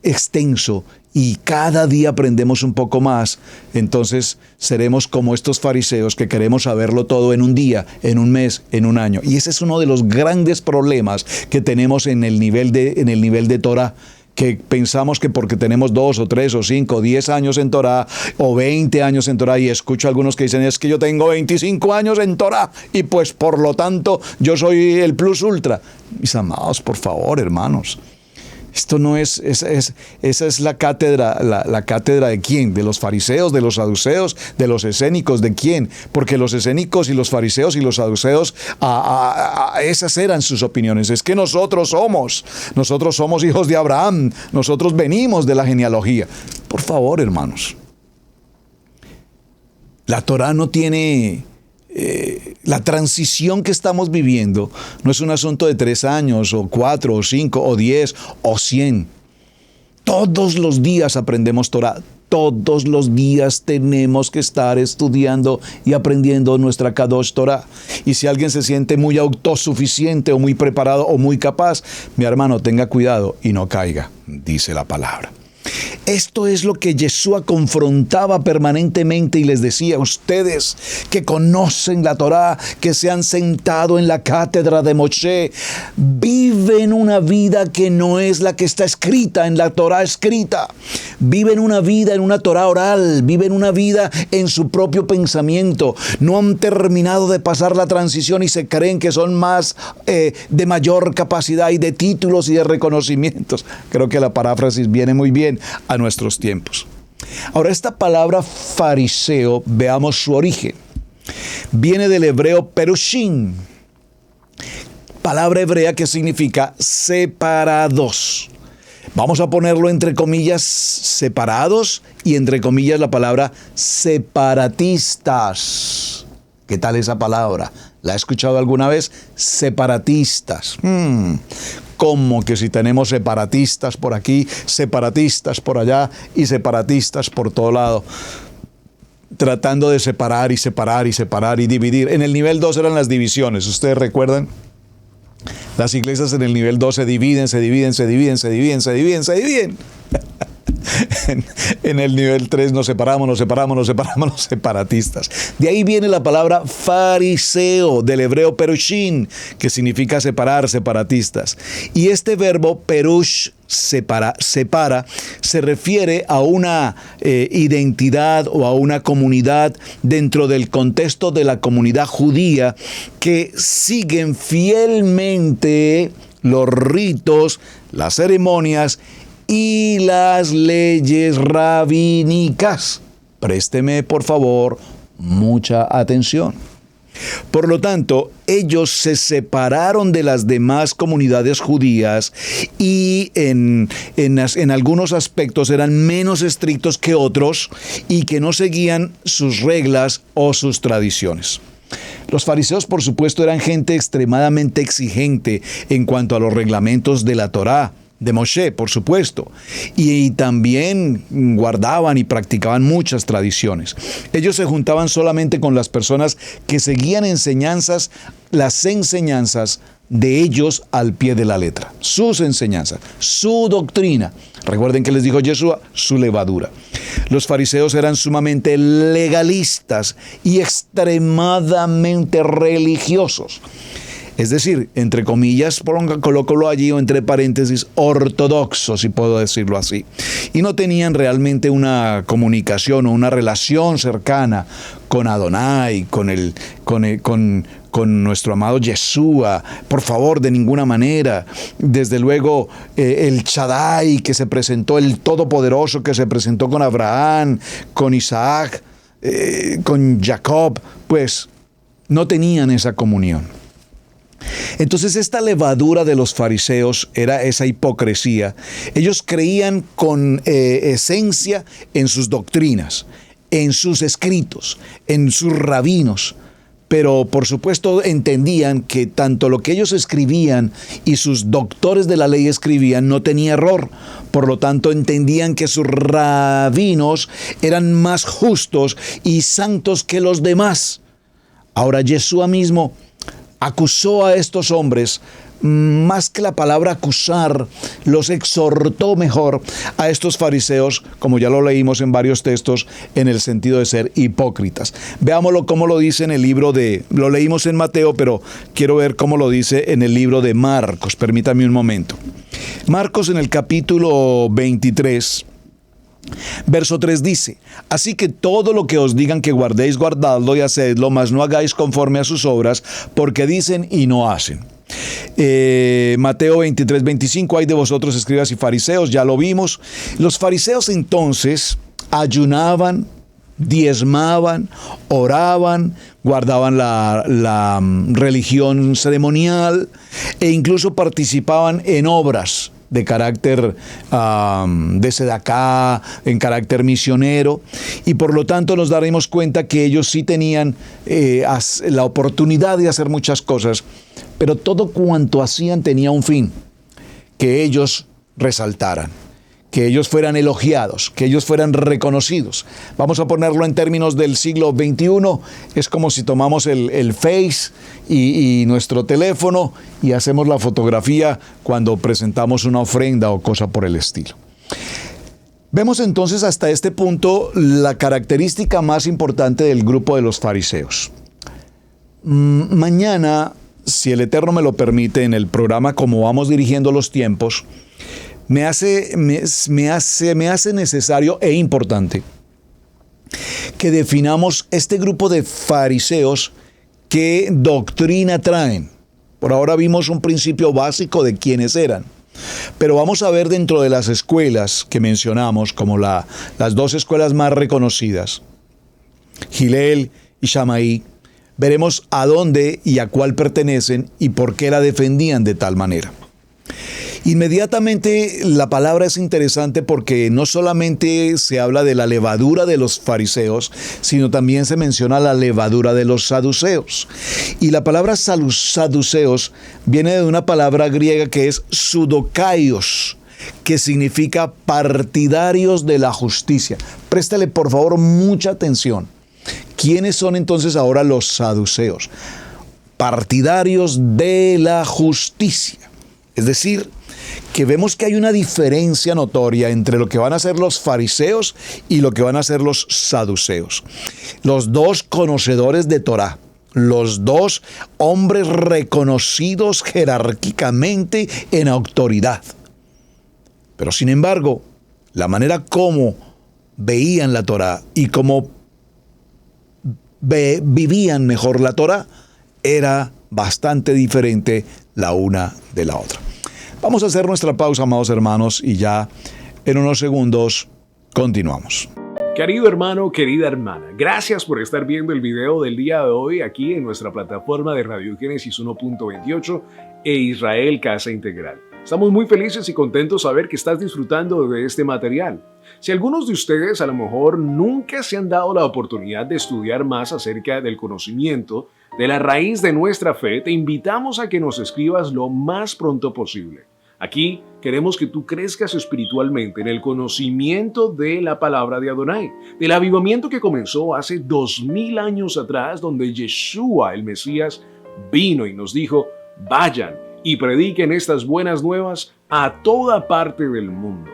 [SPEAKER 3] extenso y cada día aprendemos un poco más, entonces seremos como estos fariseos que queremos saberlo todo en un día, en un mes, en un año. Y ese es uno de los grandes problemas que tenemos en el nivel de Torá, que pensamos que porque tenemos 2 o 3 o 5 o 10 años en Torá o 20 años en Torá, y escucho a algunos que dicen, es que yo tengo 25 años en Torá y pues por lo tanto yo soy el plus ultra. Mis amados, por favor, hermanos, esto no es, esa es la cátedra, la cátedra de quién, de los fariseos, de los saduceos, de los escénicos, ¿de quién? Porque los escénicos y los fariseos y los saduceos, esas eran sus opiniones. Es que nosotros somos hijos de Abraham, nosotros venimos de la genealogía. Por favor, hermanos, la Torá no tiene... la transición que estamos viviendo no es un asunto de 3 años, o 4, o 5, o 10, o 100. Todos los días aprendemos Torah. Todos los días tenemos que estar estudiando y aprendiendo nuestra Kadosh Torah. Y si alguien se siente muy autosuficiente, o muy preparado, o muy capaz, mi hermano, tenga cuidado y no caiga, dice la palabra. Esto es lo que Yeshua confrontaba permanentemente y les decía, ustedes que conocen la Torá, que se han sentado en la cátedra de Moshe, viven una vida que no es la que está escrita en la Torá escrita. Viven una vida en una Torá oral, viven una vida en su propio pensamiento. No han terminado de pasar la transición y se creen que son más de mayor capacidad y de títulos y de reconocimientos. Creo que la paráfrasis viene muy bien a nuestros tiempos. Ahora, esta palabra fariseo, veamos su origen. Viene del hebreo perushim, palabra hebrea que significa separados. Vamos a ponerlo entre comillas separados y entre comillas la palabra separatistas. ¿Qué tal esa palabra? ¿La he escuchado alguna vez? Separatistas. ¿Cómo que si tenemos separatistas por aquí, separatistas por allá y separatistas por todo lado? Tratando de separar y separar y separar y dividir. En el nivel 2 eran las divisiones, ¿ustedes recuerdan? Las iglesias en el nivel 2 se dividen. En el nivel 3 nos separamos, los separatistas. De ahí viene la palabra fariseo, del hebreo perushin, que significa separar, separatistas. Y este verbo perush, separa, se refiere a una identidad o a una comunidad dentro del contexto de la comunidad judía que siguen fielmente los ritos, las ceremonias y las leyes rabínicas. Présteme, por favor, mucha atención. Por lo tanto, ellos se separaron de las demás comunidades judías y en algunos aspectos eran menos estrictos que otros y que no seguían sus reglas o sus tradiciones. Los fariseos, por supuesto, eran gente extremadamente exigente en cuanto a los reglamentos de la Torá, de Moshe, por supuesto, y también guardaban y practicaban muchas tradiciones. Ellos se juntaban solamente con las personas que seguían las enseñanzas de ellos al pie de la letra, sus enseñanzas, su doctrina. Recuerden que les dijo Yeshua, su levadura. Los fariseos eran sumamente legalistas y extremadamente religiosos. Es decir, entre comillas, colócalo allí o entre paréntesis, ortodoxos, si puedo decirlo así. Y no tenían realmente una comunicación o una relación cercana con Adonai, con nuestro amado Yeshua. Por favor, de ninguna manera. Desde luego, el Shaddai que se presentó, el Todopoderoso que se presentó con Abraham, con Isaac, con Jacob, pues no tenían esa comunión. Entonces esta levadura de los fariseos era esa hipocresía. Ellos creían con esencia en sus doctrinas, en sus escritos, en sus rabinos, pero por supuesto entendían que tanto lo que ellos escribían y sus doctores de la ley escribían no tenía error. Por lo tanto entendían que sus rabinos eran más justos y santos que los demás. Ahora Yeshua mismo acusó a estos hombres, más que la palabra acusar, los exhortó mejor a estos fariseos, como ya lo leímos en varios textos, en el sentido de ser hipócritas. Veámoslo cómo lo dice en el libro lo leímos en Mateo, pero quiero ver cómo lo dice en el libro de Marcos. Permítame un momento. Marcos en el capítulo 23, verso 3 dice: así que todo lo que os digan que guardéis, guardadlo y hacedlo, mas no hagáis conforme a sus obras, porque dicen y no hacen. Mateo 23, 25, hay de vosotros escribas y fariseos, ya lo vimos. Los fariseos entonces ayunaban, diezmaban, oraban, guardaban la religión ceremonial e incluso participaban en obras de carácter de sedaká, en carácter misionero, y por lo tanto nos daremos cuenta que ellos sí tenían la oportunidad de hacer muchas cosas, pero todo cuanto hacían tenía un fin: que ellos resaltaran, que ellos fueran elogiados, que ellos fueran reconocidos. Vamos a ponerlo en términos del siglo XXI, es como si tomamos el Face y nuestro teléfono y hacemos la fotografía cuando presentamos una ofrenda o cosa por el estilo. Vemos entonces hasta este punto la característica más importante del grupo de los fariseos. Mañana, si el Eterno me lo permite, en el programa Como Vamos Dirigiendo los Tiempos, me hace necesario e importante que definamos este grupo de fariseos, qué doctrina traen. Por ahora vimos un principio básico de quiénes eran, pero vamos a ver dentro de las escuelas que mencionamos, como las dos escuelas más reconocidas, Hillel y Shammai, veremos a dónde y a cuál pertenecen y por qué la defendían de tal manera. Inmediatamente la palabra es interesante porque no solamente se habla de la levadura de los fariseos, sino también se menciona la levadura de los saduceos. Y la palabra saduceos viene de una palabra griega que es sudokaios, que significa partidarios de la justicia. Préstale por favor mucha atención. ¿Quiénes son entonces ahora los saduceos? Partidarios de la justicia. Es decir, que vemos que hay una diferencia notoria entre lo que van a ser los fariseos y lo que van a ser los saduceos. Los dos conocedores de Torá, los dos hombres reconocidos jerárquicamente en autoridad. Pero sin embargo, la manera como veían la Torá y cómo vivían mejor la Torá era bastante diferente la una de la otra. Vamos a hacer nuestra pausa, amados hermanos, y ya en unos segundos continuamos.
[SPEAKER 4] Querido hermano, querida hermana, gracias por estar viendo el video del día de hoy aquí en nuestra plataforma de Radio Génesis 1.28 e Israel Casa Integral. Estamos muy felices y contentos de saber que estás disfrutando de este material. Si algunos de ustedes a lo mejor nunca se han dado la oportunidad de estudiar más acerca del conocimiento de la raíz de nuestra fe, te invitamos a que nos escribas lo más pronto posible. Aquí queremos que tú crezcas espiritualmente en el conocimiento de la palabra de Adonai, del avivamiento que comenzó hace 2000 años atrás, donde Yeshua, el Mesías, vino y nos dijo: vayan y prediquen estas buenas nuevas a toda parte del mundo.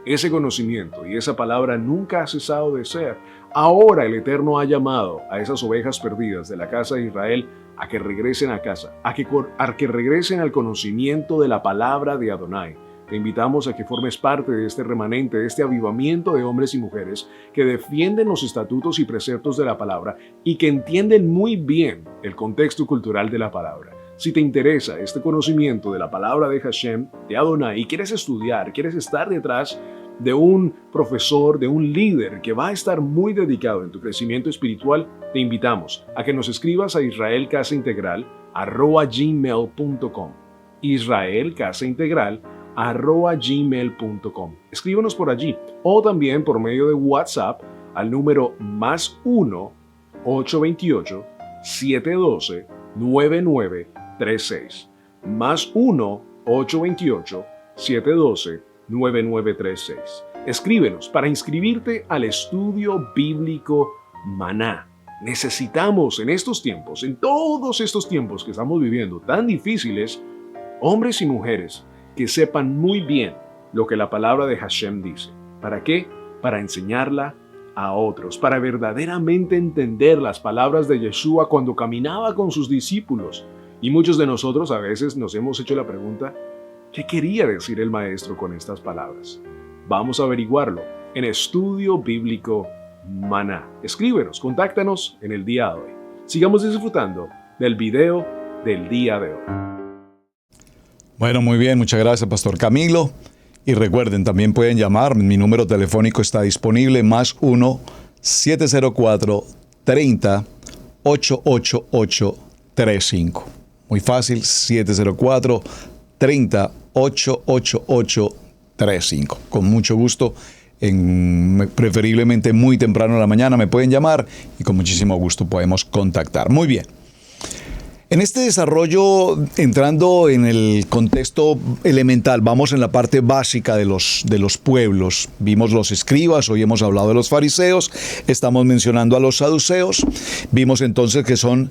[SPEAKER 4] Ese conocimiento y esa palabra nunca ha cesado de ser. Ahora el Eterno ha llamado a esas ovejas perdidas de la casa de Israel a que regresen a casa, a que regresen al conocimiento de la palabra de Adonai. Te invitamos a que formes parte de este remanente, de este avivamiento de hombres y mujeres que defienden los estatutos y preceptos de la palabra y que entienden muy bien el contexto cultural de la palabra. Si te interesa este conocimiento de la palabra de Hashem, de Adonai, y quieres estudiar, quieres estar detrás de un profesor, de un líder que va a estar muy dedicado en tu crecimiento espiritual, te invitamos a que nos escribas a israelcasaintegral@gmail.com. israelcasaintegral@gmail.com. Escríbenos por allí o también por medio de WhatsApp al número +1 828 712 9936. +1 828 712 9936. Escríbenos para inscribirte al estudio bíblico Maná. Necesitamos en estos tiempos, en todos estos tiempos que estamos viviendo tan difíciles, hombres y mujeres que sepan muy bien lo que la palabra de Hashem dice. ¿Para qué? Para enseñarla a otros, para verdaderamente entender las palabras de Yeshua cuando caminaba con sus discípulos. Y muchos de nosotros a veces nos hemos hecho la pregunta: ¿qué quería decir el maestro con estas palabras? Vamos a averiguarlo en Estudio Bíblico Maná. Escríbenos, contáctanos en el día de hoy. Sigamos disfrutando del video del día de hoy.
[SPEAKER 2] Bueno, muy bien, muchas gracias, Pastor Camilo. Y recuerden, también pueden llamar, mi número telefónico está disponible, +1 704 30 888 35. Muy fácil, 704 30 888 35. Con mucho gusto, preferiblemente muy temprano en la mañana, me pueden llamar y con muchísimo gusto podemos contactar. Muy bien. En este desarrollo, entrando en el contexto elemental, vamos en la parte básica de los pueblos. Vimos los escribas, hoy hemos hablado de los fariseos, estamos mencionando a los saduceos. Vimos entonces que son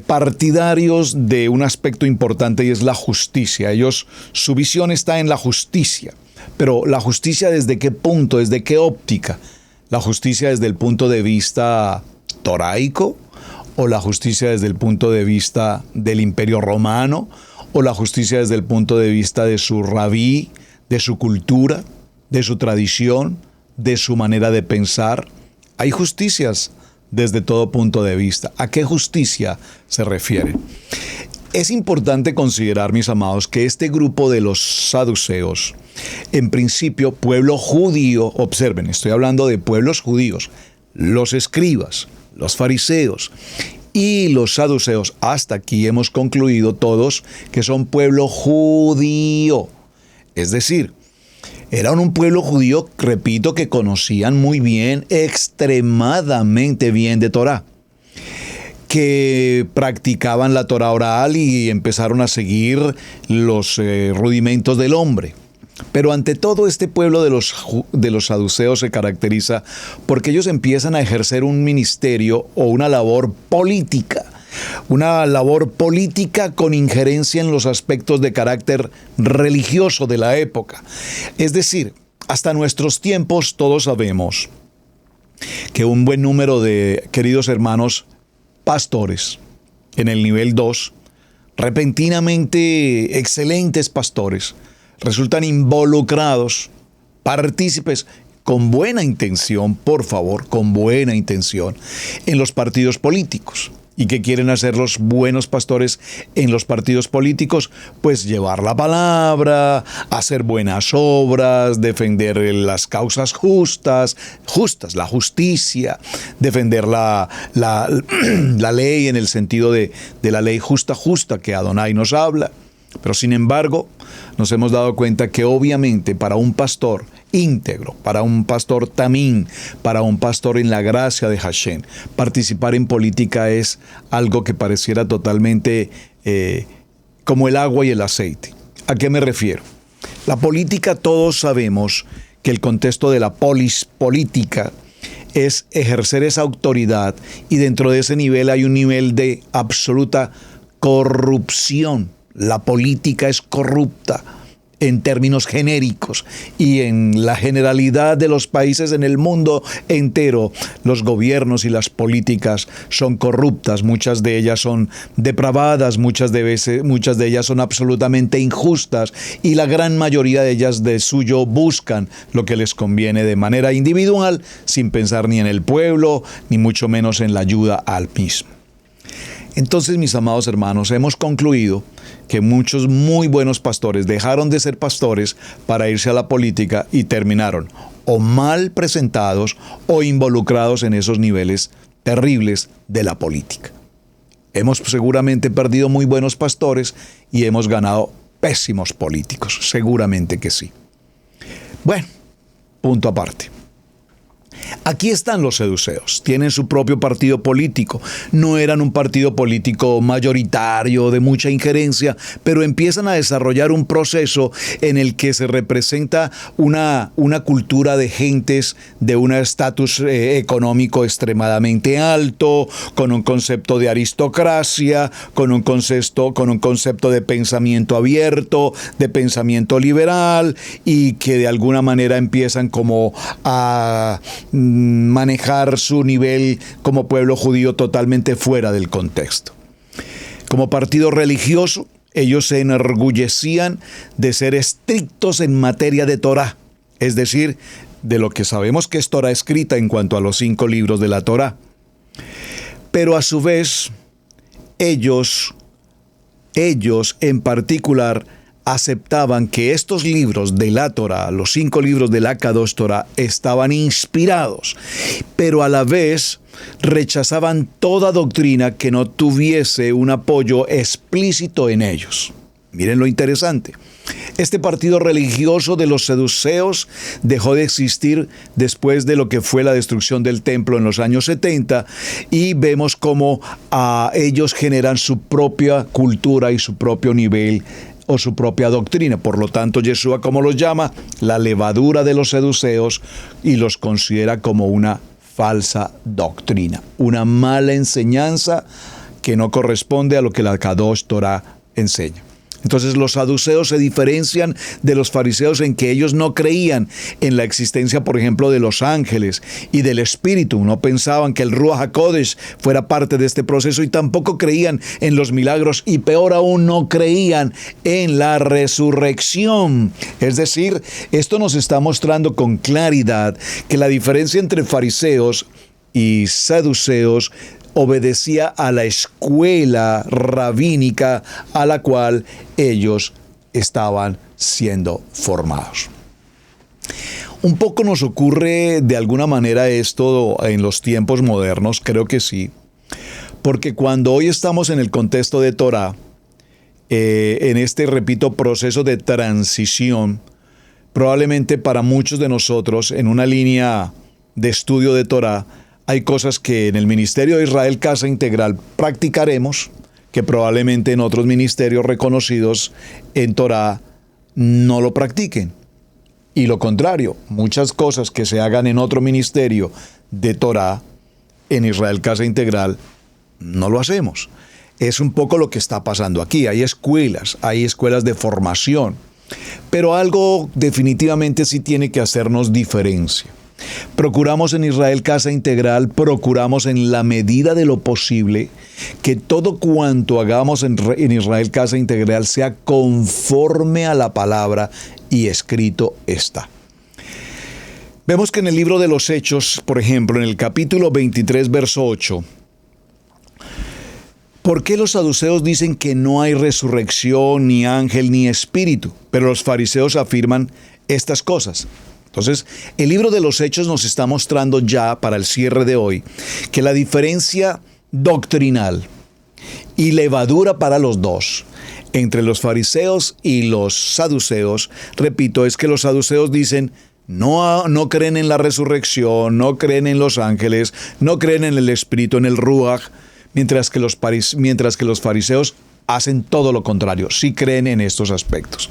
[SPEAKER 2] partidarios de un aspecto importante y es la justicia. Su visión está en la justicia. Pero ¿la justicia desde qué punto? ¿Desde qué óptica? ¿La justicia desde el punto de vista toraico? ¿O la justicia desde el punto de vista del Imperio Romano? ¿O la justicia desde el punto de vista de su rabí, de su cultura, de su tradición, de su manera de pensar? Hay justicias desde todo punto de vista. ¿A qué justicia se refiere? Es importante considerar, mis amados, que este grupo de los saduceos, en principio, pueblo judío, observen, estoy hablando de pueblos judíos, los escribas, los fariseos
[SPEAKER 3] Y los saduceos, hasta aquí hemos concluido todos que son pueblo judío. Es decir, eran un pueblo judío, repito, que conocían muy bien, extremadamente bien de Torá, que practicaban la Torá oral y empezaron a seguir los rudimentos del hombre. Pero ante todo, este pueblo de los saduceos se caracteriza porque ellos empiezan a ejercer un ministerio o una labor política con injerencia en los aspectos de carácter religioso de la época. Es decir, hasta nuestros tiempos todos sabemos que un buen número de queridos hermanos pastores en el nivel 2, repentinamente excelentes pastores, resultan involucrados, partícipes, con buena intención, por favor, con buena intención, en los partidos políticos. ¿Y qué quieren hacer los buenos pastores en los partidos políticos? Pues llevar la palabra, hacer buenas obras, defender las causas justas, la justicia, defender la ley en el sentido de la ley justa que Adonai nos habla. Pero sin embargo, nos hemos dado cuenta que obviamente para un pastor íntegro, para un pastor tamín, para un pastor en la gracia de Hashem, participar en política es algo que pareciera totalmente como el agua y el aceite. ¿A qué me refiero? La política, todos sabemos que el contexto de la política es ejercer esa autoridad, y dentro de ese nivel hay un nivel de absoluta corrupción. La política es corrupta en términos genéricos, y en la generalidad de los países en el mundo entero, los gobiernos y las políticas son corruptas. Muchas de ellas son depravadas, muchas de ellas son absolutamente injustas, y la gran mayoría de ellas de suyo buscan lo que les conviene de manera individual, sin pensar ni en el pueblo, ni mucho menos en la ayuda al mismo. Entonces, mis amados hermanos, hemos concluido que muchos muy buenos pastores dejaron de ser pastores para irse a la política y terminaron o mal presentados o involucrados en esos niveles terribles de la política. Hemos seguramente perdido muy buenos pastores y hemos ganado pésimos políticos, seguramente que sí. Bueno, punto aparte. Aquí están los saduceos, tienen su propio partido político, no eran un partido político mayoritario de mucha injerencia, pero empiezan a desarrollar un proceso en el que se representa una cultura de gentes de un estatus económico extremadamente alto, con un concepto de aristocracia, con un concepto de pensamiento abierto, de pensamiento liberal, y que de alguna manera empiezan como a manejar su nivel como pueblo judío totalmente fuera del contexto. Como partido religioso, ellos se enorgullecían de ser estrictos en materia de Torá, es decir, de lo que sabemos que es Torá escrita en cuanto a los 5 libros de la Torá. Pero a su vez, ellos en particular aceptaban que estos libros de la Torá, los 5 libros de la Kadosh Torá, estaban inspirados, pero a la vez rechazaban toda doctrina que no tuviese un apoyo explícito en ellos. Miren lo interesante. Este partido religioso de los saduceos dejó de existir después de lo que fue la destrucción del templo en los años 70, y vemos cómo ellos generan su propia cultura y su propio nivel o su propia doctrina. Por lo tanto, Yeshua, como los llama, la levadura de los saduceos, y los considera como una falsa doctrina, una mala enseñanza que no corresponde a lo que la Kadosh Torah enseña. Entonces los saduceos se diferencian de los fariseos en que ellos no creían en la existencia, por ejemplo, de los ángeles y del Espíritu. No pensaban que el Ruach HaKodesh fuera parte de este proceso, y tampoco creían en los milagros, y peor aún, no creían en la resurrección. Es decir, esto nos está mostrando con claridad que la diferencia entre fariseos y saduceos obedecía a la escuela rabínica a la cual ellos estaban siendo formados. Un poco nos ocurre de alguna manera esto en los tiempos modernos, creo que sí, porque cuando hoy estamos en el contexto de Torá, en este, repito, proceso de transición, probablemente para muchos de nosotros, en una línea de estudio de Torá, hay cosas que en el Ministerio de Israel Casa Integral practicaremos, que probablemente en otros ministerios reconocidos en Torá no lo practiquen. Y lo contrario, muchas cosas que se hagan en otro ministerio de Torá, en Israel Casa Integral, no lo hacemos. Es un poco lo que está pasando aquí. Hay escuelas de formación, pero algo definitivamente sí tiene que hacernos diferencia. Procuramos en Israel Casa Integral, procuramos en la medida de lo posible que todo cuanto hagamos en Israel Casa Integral sea conforme a la palabra y escrito está. Vemos que en el libro de los Hechos, por ejemplo, en el capítulo 23, verso 8, ¿por qué los saduceos dicen que no hay resurrección, ni ángel, ni espíritu? Pero los fariseos afirman estas cosas. Entonces, el libro de los Hechos nos está mostrando ya, para el cierre de hoy, que la diferencia doctrinal y levadura para los dos, entre los fariseos y los saduceos, repito, es que los saduceos dicen, no creen en la resurrección, no creen en los ángeles, no creen en el espíritu, en el ruach, mientras que los fariseos hacen todo lo contrario, sí creen en estos aspectos.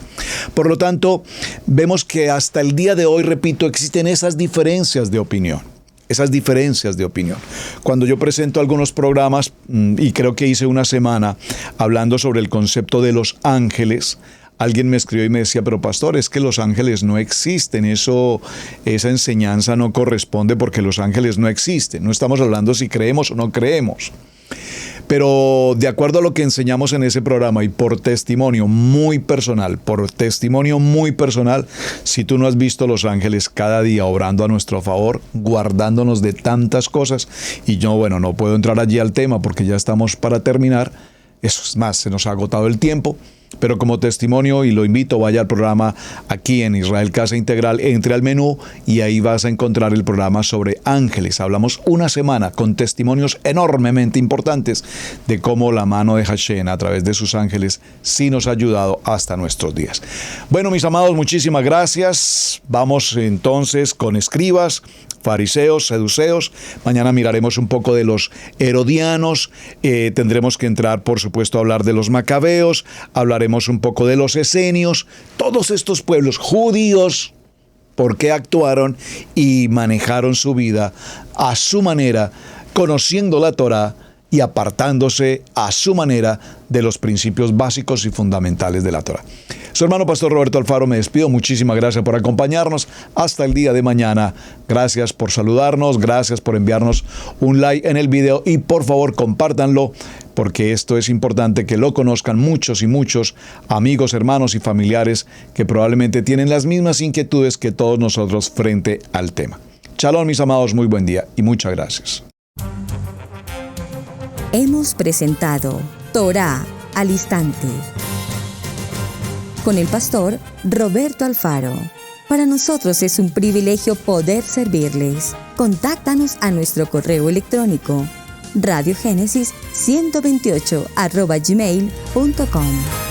[SPEAKER 3] Por lo tanto, vemos que hasta el día de hoy, repito, existen esas diferencias de opinión. Cuando yo presento algunos programas, y creo que hice una semana hablando sobre el concepto de los ángeles, alguien me escribió y me decía, pero pastor, es que los ángeles no existen, esa enseñanza no corresponde porque los ángeles no existen. No estamos hablando si creemos o no creemos. Pero de acuerdo a lo que enseñamos en ese programa y por testimonio muy personal, si tú no has visto los ángeles cada día obrando a nuestro favor, guardándonos de tantas cosas, y yo, no puedo entrar allí al tema porque ya estamos para terminar, eso es más, se nos ha agotado el tiempo, pero como testimonio, y lo invito, vaya al programa aquí en Israel Casa Integral, entre al menú y ahí vas a encontrar el programa sobre ángeles. Hablamos una semana con testimonios enormemente importantes de cómo la mano de Hashem a través de sus ángeles sí nos ha ayudado hasta nuestros días. Bueno, mis amados, muchísimas gracias. Vamos entonces con escribas, fariseos, saduceos. Mañana miraremos un poco de los herodianos. Tendremos que entrar, por supuesto, a hablar de los macabeos. Hablaremos un poco de los esenios. Todos estos pueblos judíos, por qué actuaron y manejaron su vida a su manera, conociendo la Torá y apartándose a su manera de los principios básicos y fundamentales de la Torá. Su hermano Pastor Roberto Alfaro, me despido. Muchísimas gracias por acompañarnos. Hasta el día de mañana. Gracias por saludarnos, gracias por enviarnos un like en el video y por favor compártanlo, porque esto es importante que lo conozcan muchos y muchos amigos, hermanos y familiares que probablemente tienen las mismas inquietudes que todos nosotros frente al tema. Shalom, mis amados, muy buen día y muchas gracias.
[SPEAKER 1] Hemos presentado Torá al Instante con el pastor Roberto Alfaro. Para nosotros es un privilegio poder servirles. Contáctanos a nuestro correo electrónico radiogenesis128@gmail.com.